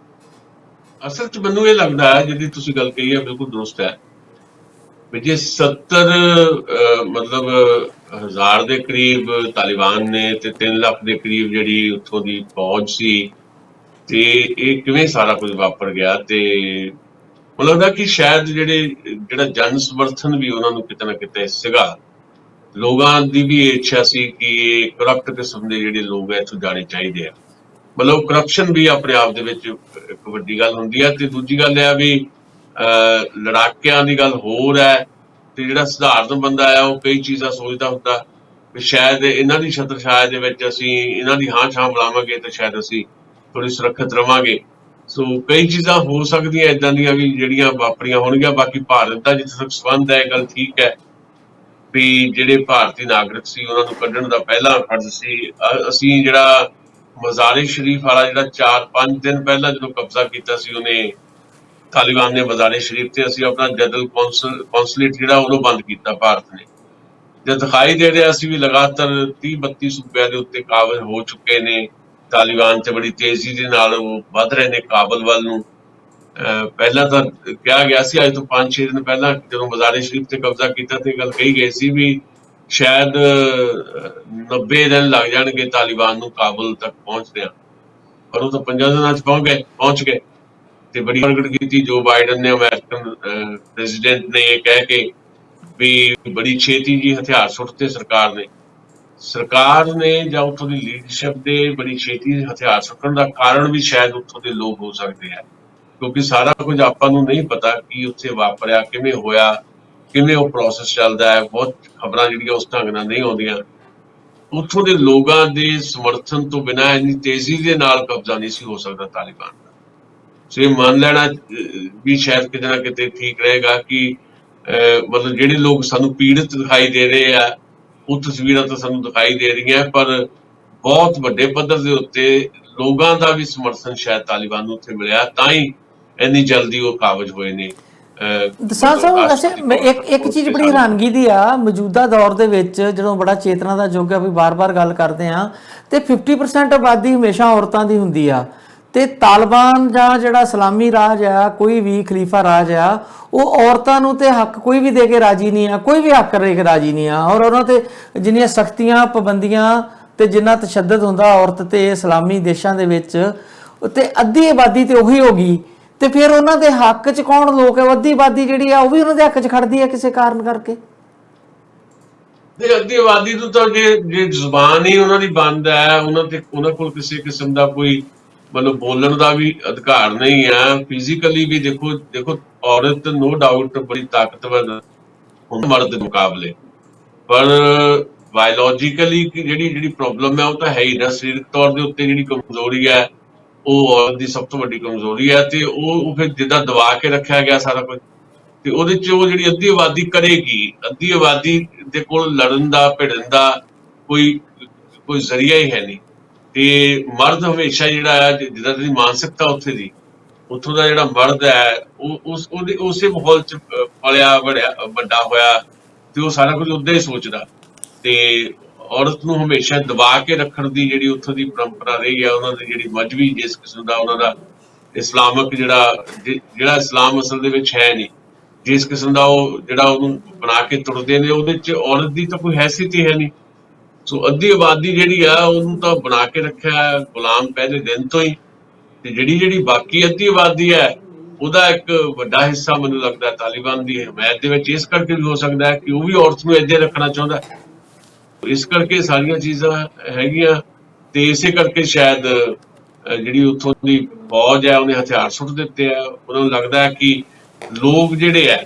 ਅਸਲ 'ਚ ਮੈਨੂੰ ਇਹ ਲੱਗਦਾ ਹੈ, ਜਿਹੜੀ ਤੁਸੀਂ ਗੱਲ ਕਹੀ ਹੈ ਬਿਲਕੁਲ ਦੁਰਸਤ ਹੈ, ਵੀ ਜੇ 70 ਮਤਲਬ ਹਜ਼ਾਰ ਦੇ ਕਰੀਬ ਤਾਲਿਬਾਨ ਨੇ ਤੇ 3 ਲੱਖ ਦੇ ਕਰੀਬ ਜਿਹੜੀ ਉੱਥੋਂ ਦੀ ਫੌਜ ਸੀ, ਤੇ ਇਹ ਕਿਵੇਂ ਸਾਰਾ ਕੁਝ ਵਾਪਰ ਗਿਆ। ਤੇ ਮੈਨੂੰ ਲੱਗਦਾ ਕਿ ਸ਼ਾਇਦ ਜਿਹੜਾ ਜਨ ਸਮਰਥਨ ਵੀ ਉਹਨਾਂ ਨੂੰ ਕਿਤੇ ਨਾ ਕਿਤੇ ਸੀਗਾ, ਲੋਕਾਂ ਦੀ ਵੀ ਇੱਛਾ ਸੀ ਕਿ ਕਰਪਟ ਕਿਸਮ ਦੇ ਜਿਹੜੇ ਲੋਕ ਹੈ ਇੱਥੋਂ ਜਾਣੇ ਚਾਹੀਦੇ ਆ। ਮਤਲਬ ਕਰਪਸ਼ਨ ਵੀ ਆਪਣੇ ਆਪ ਦੇ ਵਿੱਚ ਇੱਕ ਵੱਡੀ ਗੱਲ ਹੁੰਦੀ ਹੈ। ਤੇ ਦੂਜੀ ਗੱਲ ਇਹ ਆ ਵੀ ਲੜਾਕਿਆਂ ਦੀ ਗੱਲ ਹੋਰ ਹੈ, ਤੇ ਜਿਹੜਾ ਸਧਾਰਨ ਬੰਦਾ ਆ ਉਹ ਕਈ ਚੀਜ਼ਾਂ ਸੋਚਦਾ ਹੁੰਦਾ ਵੀ ਸ਼ਾਇਦ ਇਹਨਾਂ ਦੀ ਛਤਰਛਾਇਆ ਦੇ ਵਿੱਚ ਅਸੀਂ ਇਹਨਾਂ ਦੀ ਹਾਂ ਛਾਂ ਬਣਾਵਾਂਗੇ ਤਾਂ ਸ਼ਾਇਦ ਅਸੀਂ ਥੋੜੀ ਸੁਰੱਖਿਅਤ ਰਵਾਂਗੇ। ਸੋ ਕਈ ਚੀਜ਼ਾਂ ਹੋ ਸਕਦੀਆਂ ਇਦਾਂ ਦੀਆਂ ਵੀ ਜਿਹੜੀਆਂ ਵਾਪਰੀਆਂ ਹੋਣਗੀਆਂ। ਬਾਕੀ ਭਾਰਤ ਦਾ ਜਿੱਥੇ ਤੱਕ ਸੰਬੰਧ ਹੈ, ਇਹ ਗੱਲ ਠੀਕ ਹੈ ਵੀ ਜਿਹੜੇ ਭਾਰਤੀ ਨਾਗਰਿਕ ਸੀ ਉਹਨਾਂ ਨੂੰ ਕੱਢਣ ਦਾ ਪਹਿਲਾ ਫਰਜ਼ ਸੀ। ਅਸੀਂ ਜਿਹੜਾ ਮਜ਼ਾਰੇ ਸ਼ਰੀਫ ਵਾਲਾ ਜਿਹੜਾ 4-5 ਦਿਨ ਪਹਿਲਾਂ ਜਦੋਂ ਕਬਜ਼ਾ ਕੀਤਾ ਸੀ ਉਹਨੇ ਤਾਲਿਬਾਨ ਨੇ ਮਜ਼ਾਰੇ ਸ਼ਰੀਫ ਤੇ, ਅਸੀਂ ਆਪਣਾ ਜਨਰਲ ਕੌਂਸੂਲੇਟ ਜਿਹੜਾ ਉਹਨੂੰ ਬੰਦ ਕੀਤਾ ਭਾਰਤ ਨੇ। ਜਦ ਦਿਖਾਈ ਦੇ ਰਿਹਾ ਸੀ ਵੀ ਲਗਾਤਾਰ 30-32 ਸੂਬਿਆਂ ਦੇ ਉੱਤੇ ਕਾਬਜ਼ ਹੋ ਚੁੱਕੇ ਨੇ ਤਾਲਿਬਾਨ ਤੇ ਬੜੀ ਤੇਜ਼ੀ ਦੇ ਨਾਲ ਉਹ ਵੱਧ ਰਹੇ ਨੇ ਕਾਬਲ ਵੱਲ ਨੂੰ। ਪਹਿਲਾਂ ਤਾਂ ਕਿਹਾ ਗਿਆ ਸੀ ਅੱਜ ਤੋਂ 5-6 ਦਿਨ ਪਹਿਲਾਂ ਜਦੋਂ ਮਜ਼ਾਰੇ ਸ਼ਰੀਫ ਤੇ ਕਬਜ਼ਾ ਕੀਤਾ ਤੇ ਗੱਲ ਕਹੀ ਗਈ ਸੀ ਵੀ ਸ਼ਾਇਦ 90 ਦਿਨ ਲੱਗ ਜਾਣਗੇ ਤਾਲਿਬਾਨ ਨੂੰ ਕਾਬਲ ਤੱਕ ਪਹੁੰਚਦਿਆਂ, ਪਰ ਉਹ ਤਾਂ 5 ਦਿਨਾਂ 'ਚ ਪਹੁੰਚ ਗਏ। ਤੇ ਬੜੀ ਪ੍ਰਗਟ ਕੀਤੀ ਜੋ ਬਾਈਡਨ ਨੇ, ਅਮਰੀਕਨ ਪ੍ਰੈਜ਼ੀਡੈਂਟ ਨੇ, ਇਹ ਕਹਿ ਕੇ ਵੀ ਬੜੀ ਛੇਤੀ ਜੀ ਹਥਿਆਰ ਸੁੱਟਤੇ ਸਰਕਾਰ ਨੇ ਜਾਂ ਉੱਥੋਂ ਦੀ ਲੀਡਰਸ਼ਿਪ ਦੇ ਬੜੀ ਛੇਤੀ ਹਥਿਆਰ ਸੁੱਟਣ ਦਾ ਕਾਰਨ ਵੀ ਸ਼ਾਇਦ ਉੱਥੋਂ ਦੇ ਲੋਕ ਹੋ ਸਕਦੇ ਆ, ਕਿਉਂਕਿ ਸਾਰਾ ਕੁਝ ਆਪਾਂ ਨੂੰ ਨਹੀਂ ਪਤਾ ਕੀ ਉੱਥੇ ਵਾਪਰਿਆ, ਕਿਵੇਂ ਹੋਇਆ, ਕਿਵੇਂ ਉਹ ਪ੍ਰੋਸੈਸ ਚੱਲਦਾ ਹੈ। ਬਹੁਤ ਖਬਰਾਂ ਜਿਹੜੀਆਂ ਉਸ ਢੰਗ ਨਾਲ ਨਹੀਂ ਆਉਂਦੀਆਂ। ਉੱਥੋਂ ਦੇ ਲੋਕਾਂ ਦੇ ਸਮਰਥਨ ਤੋਂ ਬਿਨਾਂ ਇੰਨੀ ਤੇਜ਼ੀ ਦੇ ਨਾਲ ਕਬਜ਼ਾ ਨਹੀਂ ਸੀ ਹੋ ਸਕਦਾ ਤਾਲਿਬਾਨ ਦਾ। ਸੋ ਇਹ ਮੰਨ ਲੈਣਾ ਵੀ ਸ਼ਾਇਦ ਕਿਤੇ ਨਾ ਕਿਤੇ ਠੀਕ ਰਹੇਗਾ ਕਿ ਮਤਲਬ ਜਿਹੜੇ ਲੋਕ ਸਾਨੂੰ ਪੀੜਤ ਦਿਖਾਈ ਦੇ ਰਹੇ ਆ ਉਹ ਤਸਵੀਰਾਂ ਤਾਂ ਸਾਨੂੰ ਦਿਖਾਈ ਦੇ ਰਹੀਆਂ, ਪਰ ਬਹੁਤ ਵੱਡੇ ਪੱਧਰ ਦੇ ਉੱਤੇ ਲੋਕਾਂ ਦਾ ਵੀ ਸਮਰਥਨ ਸ਼ਾਇਦ ਤਾਲਿਬਾਨ ਨੂੰ ਉੱਥੇ ਮਿਲਿਆ, ਤਾਂ ਹੀ ਇੰਨੀ ਜਲਦੀ ਉਹ ਕਾਬਜ਼ ਹੋਏ ਨੇ।
ਦਸਾਂ ਸਾਹਿਬ ਵੈਸੇ ਇੱਕ ਚੀਜ਼ ਬੜੀ ਹੈਰਾਨਗੀ ਦੀ ਆ, ਮੌਜੂਦਾ ਦੌਰ ਦੇ ਵਿੱਚ ਜਦੋਂ ਬੜਾ ਚੇਤਨਾ ਦਾ ਯੁੱਗ ਆ, ਵੀ ਬਾਰ-ਬਾਰ ਗੱਲ ਕਰਦੇ ਆ, ਤੇ 50% ਆਬਾਦੀ ਹਮੇਸ਼ਾ ਔਰਤਾਂ ਦੀ ਹੁੰਦੀ ਆ, ਤੇ ਤਾਲਿਬਾਨ ਜਾਂ ਜਿਹੜਾ ਇਸਲਾਮੀ ਰਾਜ ਆ, ਕੋਈ ਵੀ ਖਲੀਫਾ ਰਾਜ ਆ, ਉਹ ਔਰਤਾਂ ਨੂੰ ਤੇ ਹੱਕ ਕੋਈ ਵੀ ਦੇ ਕੇ ਰਾਜੀ ਨਹੀਂ ਆ, ਕੋਈ ਵੀ ਹੱਕ ਦੇ ਕੇ ਰਾਜੀ ਨਹੀਂ ਆ। ਔਰ ਉਹਨਾਂ ਤੇ ਜਿੰਨੀਆਂ ਸਖਤੀਆਂ ਪਾਬੰਦੀਆਂ ਤੇ ਜਿੰਨਾ ਤਸ਼ੱਦਦ ਹੁੰਦਾ ਔਰਤ ਤੇ ਇਸਲਾਮੀ ਦੇਸ਼ਾਂ ਦੇ ਵਿੱਚ, ਤੇ ਅੱਧੀ ਆਬਾਦੀ ਤੇ ਉਹੀ ਹੋ ਗਈ, ਤੇ ਫਿਰ ਉਹਨਾਂ ਦੇ ਹੱਕ 'ਚ ਕੌਣ ਲੋਕ ਹੈ? ਅੱਧੀ ਆਬਾਦੀ ਜਿਹੜੀ ਆ ਉਹ ਵੀ ਉਹਨਾਂ ਦੇ ਹੱਕ 'ਚ ਖੜਦੀ ਹੈ ਕਿਸੇ ਕਾਰਨ ਕਰਕੇ।
ਅੱਧੀ ਆਬਾਦੀ ਨੂੰ ਤਾਂ ਜੇ ਜ਼ੁਬਾਨ ਹੀ ਉਹਨਾਂ ਦੀ ਬੰਦ ਹੈ, ਉਹਨਾਂ ਕੋਲ ਕਿਸੇ ਕਿਸਮ ਦਾ ਕੋਈ ਮਤਲਬ ਬੋਲਣ ਦਾ ਵੀ ਅਧਿਕਾਰ ਨਹੀਂ ਹੈ। ਫਿਜ਼ੀਕਲੀ ਵੀ ਦੇਖੋ ਔਰਤ ਨੋ ਡਾਊਟ ਬੜੀ ਤਾਕਤਵਰ ਹੁਣ ਮਰਦ ਦੇ ਮੁਕਾਬਲੇ, ਪਰ ਬਾਇਓਲੋਜੀਕਲੀ ਜਿਹੜੀ ਪ੍ਰੋਬਲਮ ਹੈ ਉਹ ਤਾਂ ਹੈ ਹੀ ਨਾ। ਸਰੀਰਕ ਤੌਰ ਦੇ ਉੱਤੇ ਜਿਹੜੀ ਕਮਜ਼ੋਰੀ ਹੈ ਉਹ ਔਰਤ ਦੀ ਸਭ ਤੋਂ ਵੱਡੀ ਕਮਜ਼ੋਰੀ ਹੈ, ਤੇ ਉਹ ਫਿਰ ਜਿੱਦਾਂ ਦਬਾ ਕੇ ਰੱਖਿਆ ਗਿਆ ਸਾਰਾ ਕੁਝ, ਤੇ ਉਹਦੇ 'ਚ ਉਹ ਜਿਹੜੀ ਅੱਧੀ ਆਬਾਦੀ ਕਰੇਗੀ। ਅੱਧੀ ਆਬਾਦੀ ਦੇ ਕੋਲ ਲੜਨ ਦਾ ਭਿੜਨ ਦਾ ਕੋਈ ਜ਼ਰੀਆ ਹੀ ਹੈ ਨਹੀਂ, ਤੇ ਮਰਦ ਹਮੇਸ਼ਾ ਜਿਹੜਾ ਹੈ ਜਿੱਦਾਂ ਦੀ ਮਾਨਸਿਕਤਾ ਉੱਥੋਂ ਦਾ ਜਿਹੜਾ ਮਰਦ ਹੈ ਉਹ ਉਸੇ ਮਾਹੌਲ 'ਚ ਪਲਿਆ ਵੱਡਾ ਹੋਇਆ, ਤੇ ਉਹ ਸਾਰਾ ਕੁਝ ਉੱਦਾਂ ਹੀ ਸੋਚਦਾ। ਤੇ ਔਰਤ ਨੂੰ ਹਮੇਸ਼ਾ ਦਬਾ ਕੇ ਰੱਖਣ ਦੀ ਜਿਹੜੀ ਉੱਥੋਂ ਦੀ ਪਰੰਪਰਾ ਰਹੀ ਹੈ, ਉਹਨਾਂ ਦੀ ਜਿਹੜੀ ਮਜ਼ਹਬੀ ਜਿਸ ਕਿਸਮ ਦਾ ਉਹਨਾਂ ਦਾ ਇਸਲਾਮਿਕ ਜਿਹੜਾ ਇਸਲਾਮ ਅਸਲ ਦੇ ਵਿੱਚ ਹੈ ਨਹੀਂ, ਜਿਸ ਕਿਸਮ ਦਾ ਉਹ ਜਿਹੜਾ ਉਹਨੂੰ ਬਣਾ ਕੇ ਤੁਰਦੇ ਨੇ, ਉਹਦੇ 'ਚ ਔਰਤ ਦੀ ਤਾਂ ਕੋਈ ਹੈਸੀਅਤ ਹੀ ਹੈ ਨਹੀਂ। ਸੋ ਅੱਧੀ ਆਬਾਦੀ ਜਿਹੜੀ ਆ ਉਹਨੂੰ ਤਾਂ ਬਣਾ ਕੇ ਰੱਖਿਆ ਗੁਲਾਮ ਪਹਿਲੇ ਦਿਨ ਤੋਂ ਹੀ, ਤੇ ਜਿਹੜੀ ਬਾਕੀ ਅੱਧੀ ਆਬਾਦੀ ਹੈ ਉਹਦਾ ਇੱਕ ਵੱਡਾ ਹਿੱਸਾ ਮੈਨੂੰ ਲੱਗਦਾ ਤਾਲਿਬਾਨ ਦੀ ਹਮਾਇਤ ਦੇ ਵਿੱਚ ਇਸ ਕਰਕੇ ਵੀ ਹੋ ਸਕਦਾ ਹੈ ਕਿ ਉਹ ਵੀ ਔਰਤ ਨੂੰ ਏਦਾਂ ਰੱਖਣਾ ਚਾਹੁੰਦਾ। ਇਸ ਕਰਕੇ ਸਾਰੀਆਂ ਚੀਜ਼ਾਂ ਹੈਗੀਆਂ, ਤੇ ਇਸੇ ਕਰਕੇ ਸ਼ਾਇਦ ਜਿਹੜੀ ਉੱਥੋਂ ਦੀ ਫੌਜ ਹੈ ਉਹਨੇ ਹਥਿਆਰ ਸੁੱਟ ਦਿੱਤੇ ਆ। ਉਹਨਾਂ ਨੂੰ ਲੱਗਦਾ ਹੈ ਕਿ ਲੋਕ ਜਿਹੜੇ ਆ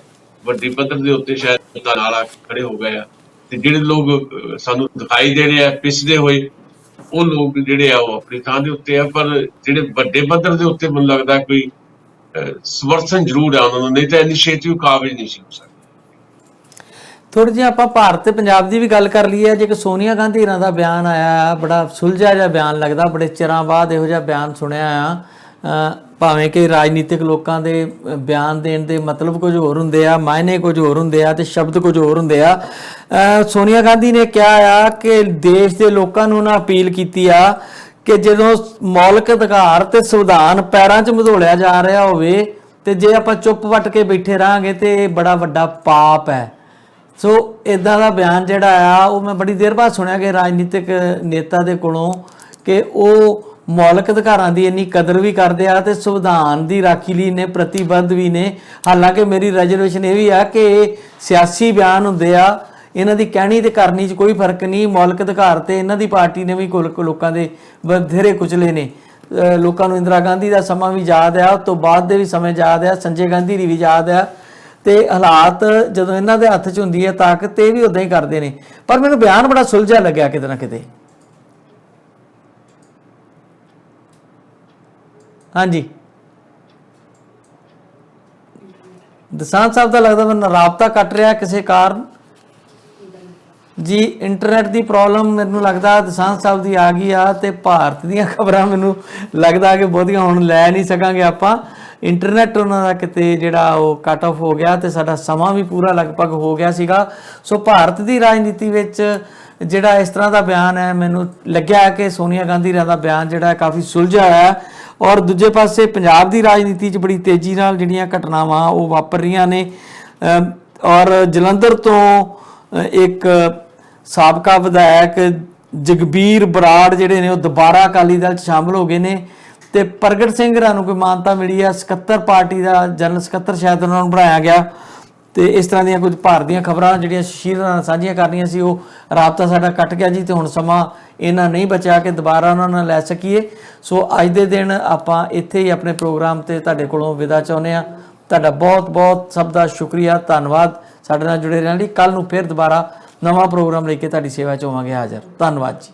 ਵੱਡੀ ਪੱਧਰ ਦੇ ਉੱਤੇ ਸ਼ਾਇਦ ਨਾਲ ਆ ਖੜੇ ਹੋ ਗਏ ਆ, ਤੇ ਜਿਹੜੇ ਲੋਕ ਸਾਨੂੰ ਦਿਖਾਈ ਦੇ ਰਹੇ ਆ ਪਿਸਦੇ ਹੋਏ, ਉਹ ਲੋਕ ਜਿਹੜੇ ਆ ਉਹ ਆਪਣੀ ਥਾਂ ਦੇ ਉੱਤੇ ਆ, ਪਰ ਜਿਹੜੇ ਵੱਡੇ ਪੱਧਰ ਦੇ ਉੱਤੇ ਮੈਨੂੰ ਲੱਗਦਾ ਕੋਈ ਸਮਰਥਨ ਜ਼ਰੂਰ ਹੈ ਉਹਨਾਂ ਨੂੰ, ਨਹੀਂ ਤਾਂ ਇੰਨੀ ਛੇਤੀ ਕਾਬਜ਼ ਨਹੀਂ ਸੀ ਹੋ ਸਕਦਾ।
ਥੋੜੀ ਜਿਹੀ ਆਪਾਂ ਭਾਰਤ ਤੇ ਪੰਜਾਬ ਦੀ ਵੀ ਗੱਲ ਕਰ ਲਈਏ। ਜੇ ਕਿ ਸੋਨੀਆ ਗਾਂਧੀ ਇਹਨਾਂ ਦਾ ਬਿਆਨ ਆਇਆ, ਬੜਾ ਸੁਲਝਿਆ ਜਿਹਾ ਬਿਆਨ ਲੱਗਦਾ, ਬੜੇ ਚਿਰਾਂ ਬਾਅਦ ਇਹੋ ਜਿਹਾ ਬਿਆਨ ਸੁਣਿਆ ਆ। ਭਾਵੇਂ ਕਿ ਰਾਜਨੀਤਿਕ ਲੋਕਾਂ ਦੇ ਬਿਆਨ ਦੇਣ ਦੇ ਮਤਲਬ ਕੁਝ ਹੋਰ ਹੁੰਦੇ ਆ, ਮਾਇਨੇ ਕੁਝ ਹੋਰ ਹੁੰਦੇ ਆ, ਤੇ ਸ਼ਬਦ ਕੁਝ ਹੋਰ ਹੁੰਦੇ ਆ। ਸੋਨੀਆ ਗਾਂਧੀ ਨੇ ਕਿਹਾ ਆ ਕਿ ਦੇਸ਼ ਦੇ ਲੋਕਾਂ ਨੂੰ ਨਾ ਅਪੀਲ ਕੀਤੀ ਆ ਕਿ ਜਦੋਂ ਮੌਲਿਕ ਅਧਿਕਾਰ ਤੇ ਸੰਵਿਧਾਨ ਪੈਰਾਂ 'ਚ ਮਧੋਲਿਆ ਜਾ ਰਿਹਾ ਹੋਵੇ, ਤੇ ਜੇ ਆਪਾਂ ਚੁੱਪ ਵੱਟ ਕੇ ਬੈਠੇ ਰਹਾਂਗੇ ਤੇ ਇਹ ਬੜਾ ਵੱਡਾ ਪਾਪ ਹੈ। ਸੋ ਇੱਦਾਂ ਦਾ ਬਿਆਨ ਜਿਹੜਾ ਆ ਉਹ ਮੈਂ ਬੜੀ ਦੇਰ ਬਾਅਦ ਸੁਣਿਆ ਕਿ ਰਾਜਨੀਤਿਕ ਨੇਤਾ ਦੇ ਕੋਲੋਂ, ਕਿ ਉਹ ਮੌਲਿਕ ਅਧਿਕਾਰਾਂ ਦੀ ਇੰਨੀ ਕਦਰ ਵੀ ਕਰਦੇ ਆ ਤੇ ਸੰਵਿਧਾਨ ਦੀ ਰਾਖੀ ਲਈ ਨੇ ਪ੍ਰਤੀਬੱਧ ਵੀ ਨੇ। ਹਾਲਾਂਕਿ ਮੇਰੀ ਰਿਜ਼ਰਵੇਸ਼ਨ ਇਹ ਵੀ ਆ ਕਿ ਇਹ ਸਿਆਸੀ ਬਿਆਨ ਹੁੰਦੇ ਆ, ਇਹਨਾਂ ਦੀ ਕਹਿਣੀ ਤੇ ਕਰਨੀ 'ਚ ਕੋਈ ਫਰਕ ਨਹੀਂ। ਮੌਲਿਕ ਅਧਿਕਾਰ ਤੇ ਇਹਨਾਂ ਦੀ ਪਾਰਟੀ ਨੇ ਵੀ ਲੋਕਾਂ ਦੇ ਬਥੇਰੇ ਕੁਚਲੇ ਨੇ। ਲੋਕਾਂ ਨੂੰ ਇੰਦਰਾ ਗਾਂਧੀ ਦਾ ਸਮਾਂ ਵੀ ਯਾਦ ਆ, ਉਸ ਤੋਂ ਬਾਅਦ ਦੇ ਵੀ ਸਮੇਂ ਯਾਦ ਆ, ਸੰਜੇ ਗਾਂਧੀ ਦੀ ਵੀ ਯਾਦ ਆ। ਤੇ ਹਾਲਾਤ ਜਦੋਂ ਇਹਨਾਂ ਦੇ ਹੱਥ 'ਚ ਹੁੰਦੀ ਹੈ ਤਾਕਤ ਤੇ ਵੀ ਉਦਾਂ ਹੀ ਕਰਦੇ ਨੇ। ਪਰ ਮੈਨੂੰ ਬਿਆਨ ਬੜਾ ਸੁਲਝਿਆ ਲੱਗਿਆ ਕਿਤੇ ਨਾ ਕਿਤੇ। ਹਾਂਜੀ ਦਸਾਂਝ ਸਾਹਿਬ ਦਾ ਲੱਗਦਾ ਮੈਨੂੰ ਰਾਬਤਾ ਕੱਟ ਰਿਹਾ ਕਿਸੇ ਕਾਰਨ ਜੀ। ਇੰਟਰਨੈਟ ਦੀ ਪ੍ਰੋਬਲਮ ਮੈਨੂੰ ਲੱਗਦਾ ਦਸਾਂਝ ਸਾਹਿਬ ਦੀ ਆ ਗਈ ਆ, ਤੇ ਭਾਰਤ ਦੀਆਂ ਖਬਰਾਂ ਮੈਨੂੰ ਲੱਗਦਾ ਕਿ ਬਹੁਤੀਆਂ ਹੁਣ ਲੈ ਨਹੀਂ ਸਕਾਂਗੇ ਆਪਾਂ। ਇੰਟਰਨੈਟ ਉਹਨਾਂ ਦਾ ਕਿਤੇ ਜਿਹੜਾ ਉਹ ਕੱਟ ਆਫ ਹੋ ਗਿਆ, ਤੇ ਸਾਡਾ ਸਮਾਂ ਵੀ ਪੂਰਾ ਲਗਭਗ ਹੋ ਗਿਆ ਸੀਗਾ। ਸੋ ਭਾਰਤ ਦੀ ਰਾਜਨੀਤੀ ਵਿੱਚ ਜਿਹੜਾ ਇਸ ਤਰ੍ਹਾਂ ਦਾ ਬਿਆਨ ਹੈ, ਮੈਨੂੰ ਲੱਗਿਆ ਕਿ ਸੋਨੀਆ ਗਾਂਧੀ ਦਾ ਬਿਆਨ ਜਿਹੜਾ ਕਾਫੀ ਸੁਲਝਿਆ ਹੋਇਆ। ਔਰ ਦੂਜੇ ਪਾਸੇ ਪੰਜਾਬ ਦੀ ਰਾਜਨੀਤੀ 'ਚ ਬੜੀ ਤੇਜ਼ੀ ਨਾਲ ਜਿਹੜੀਆਂ ਘਟਨਾਵਾਂ ਉਹ ਵਾਪਰ ਰਹੀਆਂ ਨੇ। ਔਰ ਜਲੰਧਰ ਤੋਂ ਇੱਕ ਸਾਬਕਾ ਵਿਧਾਇਕ ਜਗਬੀਰ ਬਰਾੜ ਜਿਹੜੇ ਨੇ ਉਹ ਦੁਬਾਰਾ ਅਕਾਲੀ ਦਲ 'ਚ ਸ਼ਾਮਲ ਹੋ ਗਏ ਨੇ, ਤੇ ਪ੍ਰਗਟ ਸਿੰਘ ਹਰਾਂ ਨੂੰ ਕੋਈ ਮਾਨਤਾ ਮਿਲੀ ਆ, ਸਕੱਤਰ ਪਾਰਟੀ ਦਾ ਜਨਰਲ ਸਕੱਤਰ ਸ਼ਾਇਦ ਉਹਨਾਂ ਨੂੰ ਬਣਾਇਆ ਗਿਆ। ਤੇ ਇਸ ਤਰ੍ਹਾਂ ਦੀਆਂ ਕੁਝ ਭਾਰਤ ਦੀਆਂ ਖਬਰਾਂ ਜਿਹੜੀਆਂ ਸ਼ਸ਼ੀਰ ਨਾਲ ਸਾਂਝੀਆਂ ਕਰਨੀਆਂ ਸੀ, ਉਹ ਰਾਬਤਾ ਸਾਡਾ ਕੱਟ ਗਿਆ ਜੀ, ਤੇ ਹੁਣ ਸਮਾਂ ਇਹਨਾਂ ਨਹੀਂ ਬਚਿਆ ਕਿ ਦੁਬਾਰਾ ਉਹਨਾਂ ਨਾਲ ਲੈ ਸਕੀਏ। ਸੋ ਅੱਜ ਦੇ ਦਿਨ ਆਪਾਂ ਇੱਥੇ ਹੀ ਆਪਣੇ ਪ੍ਰੋਗਰਾਮ ਤੇ ਤੁਹਾਡੇ ਕੋਲੋਂ ਵਿਦਾ ਚਾਹੁੰਦੇ ਹਾਂ। ਤੁਹਾਡਾ ਬਹੁਤ ਬਹੁਤ ਸਭ ਦਾ ਸ਼ੁਕਰੀਆ, ਧੰਨਵਾਦ ਸਾਡੇ ਨਾਲ ਜੁੜੇ ਰਹਿਣ ਲਈ। ਕੱਲ ਨੂੰ ਫਿਰ ਦੁਬਾਰਾ ਨਵਾਂ ਪ੍ਰੋਗਰਾਮ ਲੈ ਕੇ ਤੁਹਾਡੀ ਸੇਵਾ 'ਚ ਹੋਵਾਂਗੇ ਹਾਜ਼ਰ। ਧੰਨਵਾਦ ਜੀ।